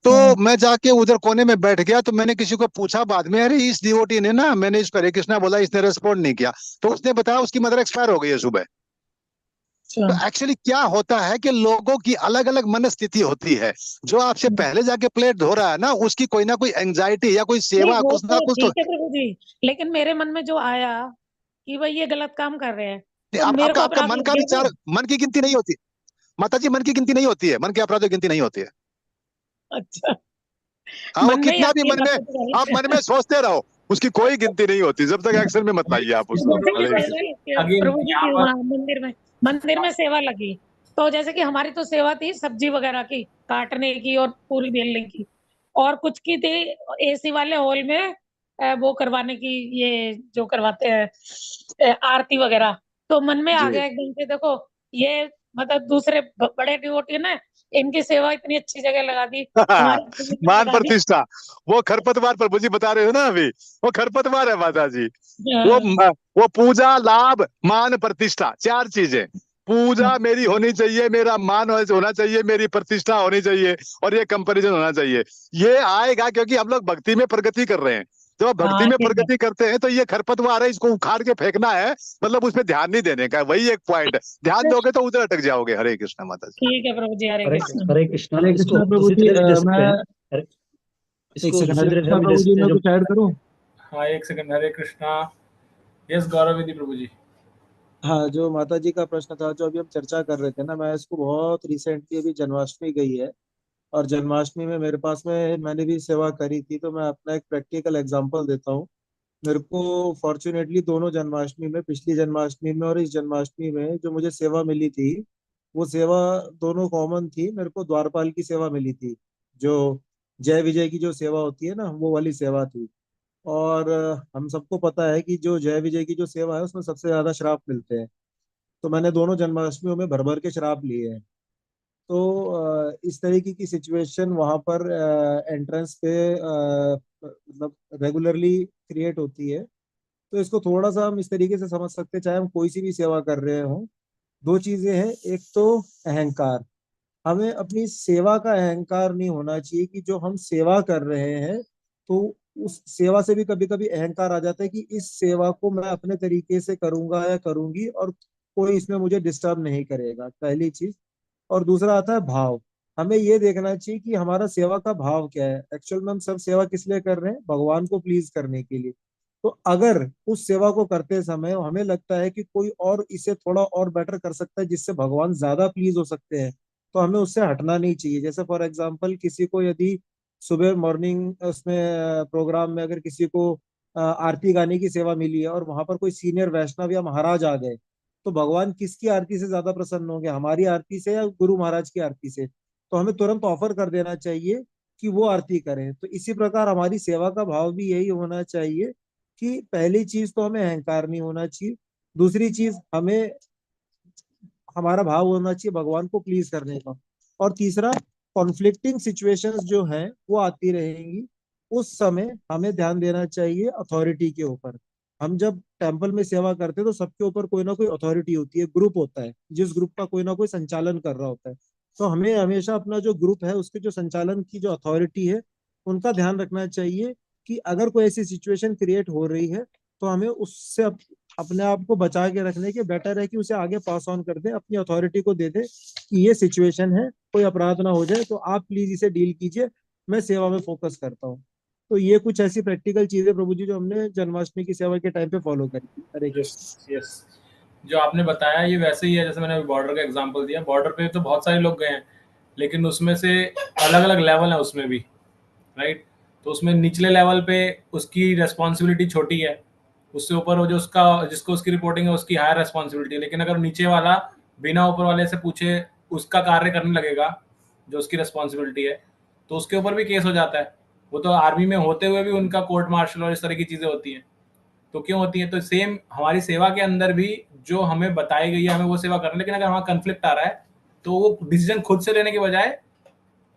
Speaker 4: तो मैं जाके उधर कोने में बैठ गया। तो मैंने किसी को पूछा बाद में, अरे इस डिवोटी ने ना, मैंने इसको हरे कृष्णा बोला, इसने रेस्पॉन्ड नहीं किया। तो उसने बताया उसकी मदर एक्सपायर हो गई है सुबह। तो एक्चुअली क्या होता है कि लोगों की अलग अलग मनस्थिति होती है। जो आपसे पहले जाके प्लेट धो रहा है ना, उसकी कोई ना कोई एंजाइटी या कोई सेवा, कुछ ना कुछ तो।
Speaker 6: ठीक है प्रभु जी, लेकिन मेरे मन में जो आया कि भाई ये गलत काम कर रहे हैं, तो मेरे को
Speaker 4: आपका मन का विचार, मन की गिनती नहीं होती माता जी, मन की गिनती नहीं होती है, मन के अपराधों की गिनती नहीं होती है।
Speaker 6: अच्छा,
Speaker 4: हाँ, वो कितना भी मन में आप मन में सोचते रहो, उसकी कोई गिनती नहीं होती जब तक एक्शन में मत आइए आप उसको।
Speaker 6: प्रभु जी की मंदिर में सेवा लगी, तो जैसे कि हमारी तो सेवा थी सब्जी वगैरह की काटने की और पूरी बेलने की, और कुछ की थी एसी वाले हॉल में वो करवाने की, ये जो करवाते हैं आरती वगैरह, तो मन में आ
Speaker 4: जी
Speaker 6: गया एकदम से, देखो ये मतलब दूसरे बड़े डिवोटी है ना, इनकी सेवा इतनी अच्छी जगह लगा दी, हमारी जगह पे
Speaker 4: मान
Speaker 6: लगा दी।
Speaker 4: प्रतिष्ठा, वो खरपतवार प्रभु जी बता रहे हो ना अभी, वो खरपतवार है माता जी। वो
Speaker 6: हाँ,
Speaker 4: वो पूजा, लाभ, मान, प्रतिष्ठा, चार चीजें। पूजा मेरी होनी चाहिए, मेरा मान होना चाहिए, मेरी प्रतिष्ठा होनी चाहिए, और ये कंपैरिजन होना चाहिए। ये आएगा क्योंकि हम लोग भक्ति में प्रगति कर रहे हैं। जब आप भक्ति
Speaker 6: हाँ
Speaker 4: में
Speaker 6: ठीक है,
Speaker 4: प्रगति करते हैं तो ये खरपतवार है, इसको उखाड़ के फेंकना है, मतलब उसमें ध्यान नहीं देने का है। वही एक पॉइंट है, ध्यान दोगे तो उधर अटक जाओगे। हरे कृष्णा माता जी।
Speaker 6: ठीक है प्रभु जी, हरे
Speaker 10: हरे
Speaker 6: कृष्ण।
Speaker 10: हरे कृष्णा।
Speaker 15: हरे
Speaker 10: इसको
Speaker 15: कृष्णा प्रभु
Speaker 10: दूसरी
Speaker 15: जी।
Speaker 10: तरह भी दे
Speaker 15: मैं
Speaker 10: सकते हैं।
Speaker 15: एक
Speaker 10: इसको
Speaker 15: सेकंड,
Speaker 10: दूसरी
Speaker 15: हरे
Speaker 10: तरह
Speaker 15: कृष्णा
Speaker 10: भी दे
Speaker 15: प्रभु जी,
Speaker 10: सकते हैं
Speaker 15: मैं
Speaker 10: जो
Speaker 15: कुछ ऐड करूं?
Speaker 2: हाँ, एक सेकंड। हरे कृष्णा। यस गौरव विधि प्रभु जी।
Speaker 15: हाँ, जो माता जी का प्रश्न था, जो अभी हम चर्चा कर रहे थे ना, मैं इसको बहुत रिसेंटली, अभी जन्माष्टमी गई है, और जन्माष्टमी में मेरे पास में मैंने भी सेवा करी थी, तो मैं अपना एक प्रैक्टिकल एग्जांपल देता हूँ। मेरे को फॉर्चुनेटली दोनों जन्माष्टमी में, पिछली जन्माष्टमी में और इस जन्माष्टमी में, जो मुझे सेवा मिली थी, वो सेवा दोनों कॉमन थी। मेरे को द्वारपाल की सेवा मिली थी, जो जय विजय की जो सेवा होती है ना, वो वाली सेवा थी। और हम सबको पता है कि जो जय विजय की जो सेवा है, उसमें सबसे ज्यादा श्राप मिलते हैं। तो मैंने दोनों जन्माष्टमियों में भर भर के श्राप लिए हैं। तो इस तरीके की सिचुएशन वहां पर एंट्रेंस पे मतलब रेगुलरली क्रिएट होती है। तो इसको थोड़ा सा हम इस तरीके से समझ सकते हैं, चाहे हम कोई सी भी सेवा कर रहे हो। दो चीजें हैं, एक तो अहंकार। हमें अपनी सेवा का अहंकार नहीं होना चाहिए कि जो हम सेवा कर रहे हैं, तो उस सेवा से भी कभी कभी अहंकार आ जाता है कि इस सेवा को मैं अपने तरीके से करूंगा या करूंगी, और कोई इसमें मुझे डिस्टर्ब नहीं करेगा, पहली चीज। और दूसरा आता है भाव। हमें ये देखना चाहिए कि हमारा सेवा का भाव क्या है। एक्चुअल में हम सब सेवा किस लिए कर रहे हैं? भगवान को प्लीज करने के लिए। तो अगर उस सेवा को करते समय हमें लगता है कि कोई और इसे थोड़ा और बेटर कर सकता है, जिससे भगवान ज्यादा प्लीज हो सकते हैं, तो हमें उससे हटना नहीं चाहिए। जैसे फॉर एग्जाम्पल, किसी को यदि सुबह मॉर्निंग उसमें प्रोग्राम में अगर किसी को आरती गाने की सेवा मिली है, और वहां पर कोई सीनियर वैष्णव या महाराज आ गए, तो भगवान किसकी आरती से ज्यादा प्रसन्न होंगे? हमारी आरती से या गुरु महाराज की आरती से? तो हमें तुरंत ऑफर कर देना चाहिए कि वो आरती करें। तो इसी प्रकार हमारी सेवा का भाव भी यही होना चाहिए कि पहली चीज तो हमें अहंकार नहीं होना चाहिए। दूसरी चीज, हमें हमारा भाव होना चाहिए भगवान को प्लीज करने का। और तीसरा, कॉन्फ्लिक्टिंग सिचुएशंस जो हैं वो आती रहेंगी, उस समय हमें ध्यान देना चाहिए अथॉरिटी के ऊपर। हम जब टेम्पल में सेवा करते हैं तो सबके ऊपर कोई ना कोई अथॉरिटी होती है, ग्रुप होता है, जिस ग्रुप का कोई ना कोई संचालन कर रहा होता है। तो हमें हमेशा अपना जो ग्रुप है, उसके जो संचालन की जो अथॉरिटी है, उनका ध्यान रखना चाहिए कि अगर कोई ऐसी सिचुएशन क्रिएट हो रही है, तो हमें उससे अपने आप को बचा के रखने के बेटर है कि उसे आगे पास ऑन कर दे, अपनी अथॉरिटी को दे दे कि ये सिचुएशन है, कोई अपराध ना हो जाए, तो आप प्लीज इसे डील कीजिए, मैं सेवा में फोकस करता हूँ। तो ये कुछ ऐसी प्रैक्टिकल चीजें प्रभु जी जो हमने जन्माष्टमी की सेवा के टाइम पे फॉलो करी थी। हरे कृष्ण।
Speaker 2: यस, जो आपने बताया ये वैसे ही है जैसे मैंने बॉर्डर का एग्जांपल दिया। बॉर्डर पे तो बहुत सारे लोग गए हैं, लेकिन उसमें से अलग अलग लेवल है उसमें भी, राइट। तो उसमें निचले लेवल पे उसकी रेस्पॉन्सिबिलिटी छोटी है, उससे ऊपर वो जो उसका जिसको उसकी रिपोर्टिंग है उसकी हायर रेस्पॉन्सिबिलिटी है। लेकिन अगर नीचे वाला बिना ऊपर वाले से पूछे उसका कार्य करने लगेगा जो उसकी रेस्पॉन्सिबिलिटी है, तो उसके ऊपर भी केस हो जाता है। वो तो आर्मी में होते हुए भी उनका कोर्ट मार्शल और इस तरह की चीज़ें होती हैं। तो क्यों होती है? तो सेम हमारी सेवा के अंदर भी जो हमें बताई गई है हमें वो सेवा करना, लेकिन अगर हमारा कन्फ्लिक्ट आ रहा है तो वो डिसीजन खुद से लेने के बजाय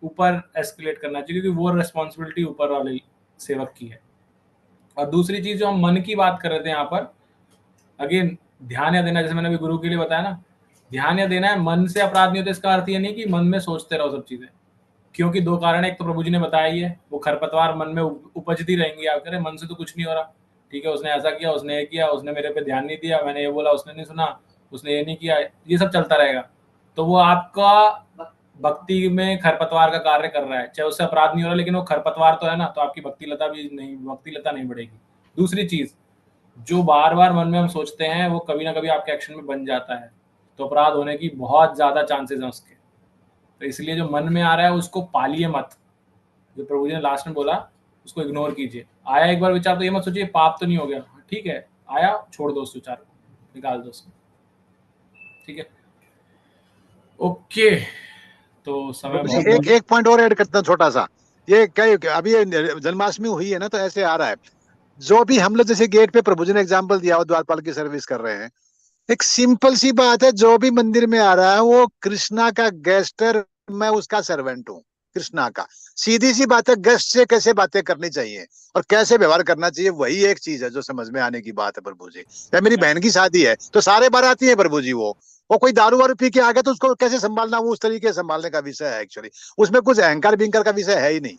Speaker 2: ऊपर एस्केलेट करना चाहिए, क्योंकि वो रिस्पॉन्सिबिलिटी ऊपर वाले सेवक की है। और दूसरी चीज जो हम मन की बात कर रहे थे यहाँ पर, अगेन ध्यान या देना, जैसे मैंने अभी गुरु के लिए बताया ना, ध्यान या देना है, मन से अपराध नहीं होता। इसका अर्थ ये नहीं कि मन में सोचते रहो सब चीजें, क्योंकि दो कारण है। एक तो प्रभु जी ने बताया ही है, वो खरपतवार मन में उपजती रहेंगी। आप करें मन से तो कुछ नहीं हो रहा, ठीक है, उसने ऐसा किया, उसने ये किया, उसने मेरे पे ध्यान नहीं दिया, मैंने ये बोला उसने नहीं सुना, उसने ये नहीं किया, ये सब चलता रहेगा। तो वो आपका भक्ति में खरपतवार का कार्य कर रहा है। चाहे उससे अपराध नहीं हो रहा, लेकिन वो खरपतवार तो है ना, तो आपकी भक्ति लता नहीं बढ़ेगी। दूसरी चीज, जो बार बार मन में हम सोचते हैं वो कभी ना कभी आपके एक्शन में बन जाता है, तो अपराध होने की बहुत ज्यादा चांसेस हैं उसके। तो इसलिए जो मन में आ रहा है उसको पालिए मत। जो प्रभु जी ने लास्ट में बोला उसको इग्नोर कीजिए। आया एक बार विचार तो ये मत सोचिए पाप तो नहीं हो गया, ठीक है, आया, छोड़ दो उस विचार को, निकाल दो उसको, ठीक है, ओके। तो समय बहुत
Speaker 4: एक पॉइंट और ऐड करता हूं छोटा सा। ये कई अभी जन्माष्टमी हुई है ना, तो ऐसे आ रहा है, जो भी हम लोग जैसे गेट पे प्रभु जी ने एग्जाम्पल दिया, वो द्वारपाल की सर्विस कर रहे हैं, एक सिंपल सी बात है, जो भी मंदिर में आ रहा है वो कृष्णा का गेस्ट है, मैं उसका सर्वेंट हूँ कृष्णा का। सीधी सी बात है, गेस्ट से कैसे बातें करनी चाहिए और कैसे व्यवहार करना चाहिए, वही एक चीज है जो समझ में आने की बात है प्रभु जी। या मेरी बहन की शादी है तो सारे बाराती है प्रभु जी, वो कोई दारू वारू पी के आ गया तो उसको कैसे संभालना, वो उस तरीके से संभालने का विषय है एक्चुअली, उसमें कुछ अहंकार बिंकार का विषय है ही नहीं।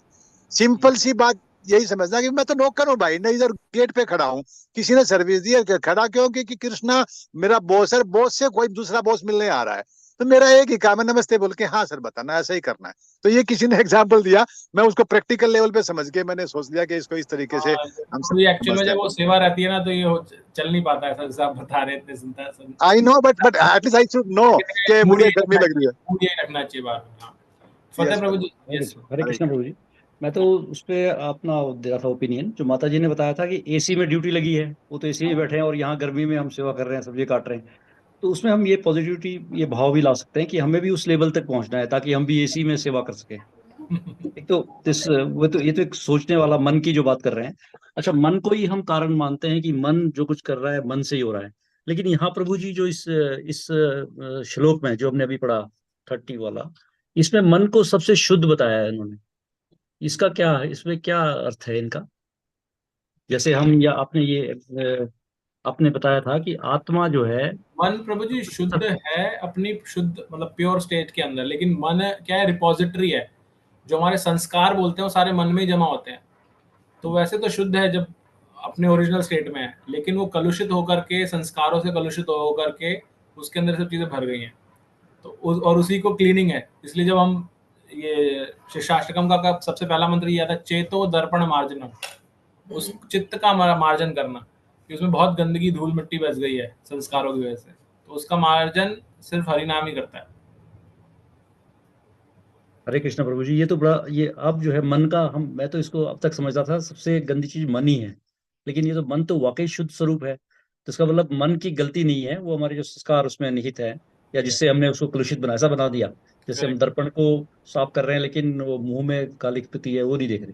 Speaker 4: सिंपल सी बात यही समझना कि मैं तो नौकर हूँ भाई, नहीं इधर गेट पे खड़ा हूँ, किसी ने सर्विस दी है, खड़ा क्यों कि कृष्णा मेरा बॉस है, बॉस से कोई दूसरा बॉस मिलने आ रहा है तो मेरा एक ही काम है नमस्ते बोल के हाँ सर बताना, ऐसा ही करना है। तो ये किसी ने एग्जाम्पल दिया, मैं उसको प्रैक्टिकल लेवल पे समझ के मैंने सोच लिया कि इसको इस तरीके से हम
Speaker 2: एक्चुअल में जब वो सेवा रहती है ना तो ये चल नहीं पाता है, जैसा आप बता रहे थे। सुनता
Speaker 4: I know but at least I should know कि मुझे गर्मी लग रही है,
Speaker 2: मूड यही रखना चाहिए बात में। फतेह प्रभु जी।
Speaker 10: हरे कृष्ण प्रभु जी। मैं तो उस पर अपना दे रहा था ओपिनियन, जो माता जी ने बताया था कि एसी में ड्यूटी लगी है, वो तो एसी में बैठे हैं और यहाँ गर्मी में हम सेवा कर रहे हैं, सब्जी काट रहे हैं, तो उसमें हम ये पॉजिटिविटी, ये भाव भी ला सकते हैं कि हमें भी उस लेवल तक पहुंचना है ताकि हम भी एसी में सेवा कर सकें। एक तो ये तो एक सोचने वाला मन की जो बात कर रहे हैं। अच्छा, मन को ही हम कारण मानते हैं कि मन जो कुछ कर रहा है मन से ही हो रहा है, लेकिन यहाँ प्रभु जी जो इस श्लोक में जो हमने अभी पढ़ा 30 वाला, इसमें मन को सबसे शुद्ध बताया है इन्होंने। इसका क्या, इसमें क्या अर्थ है इनका? जैसे हम या आपने बताया था कि आत्मा जो है,
Speaker 2: मन प्रभु जी शुद्ध है अपनी शुद्ध मतलब प्योर स्टेट के अंदर, लेकिन मन क्या है, रिपोजिटरी है। जो हमारे संस्कार बोलते हैं वो सारे मन में ही जमा होते हैं। तो वैसे तो शुद्ध है जब अपने ओरिजिनल स्टेट में है, लेकिन वो कलुषित होकर के, संस्कारों से कलुषित होकर के उसके अंदर सब चीजें भर गई हैं। तो और उसी को क्लीनिंग है। इसलिए जब हम ये शिष्टाष्टकम का सबसे पहला मंत्र ये आता है, चेतो दर्पण मार्जनम, उस चित्त का मार्जन करना, कि उसमें बहुत गंदगी धूल मिट्टी बस गई है संस्कारों की वजह से, तो उसका मार्जन सिर्फ हरिनाम ही करता है।
Speaker 10: हरे कृष्ण प्रभु जी। ये तो बड़ा, ये अब जो है मन का, मैं तो इसको अब तक समझता था सबसे गंदी चीज मन ही है, लेकिन ये तो मन तो वाकई शुद्ध स्वरूप है। तो इसका मतलब मन की गलती नहीं है, वो हमारे जो संस्कार उसमें निहित है, या जिससे हमने उसको कलुषित ऐसा बना दिया। जैसे हम दर्पण को साफ कर रहे हैं लेकिन वो मुंह में काली पत्ती है वो नहीं देख रहे,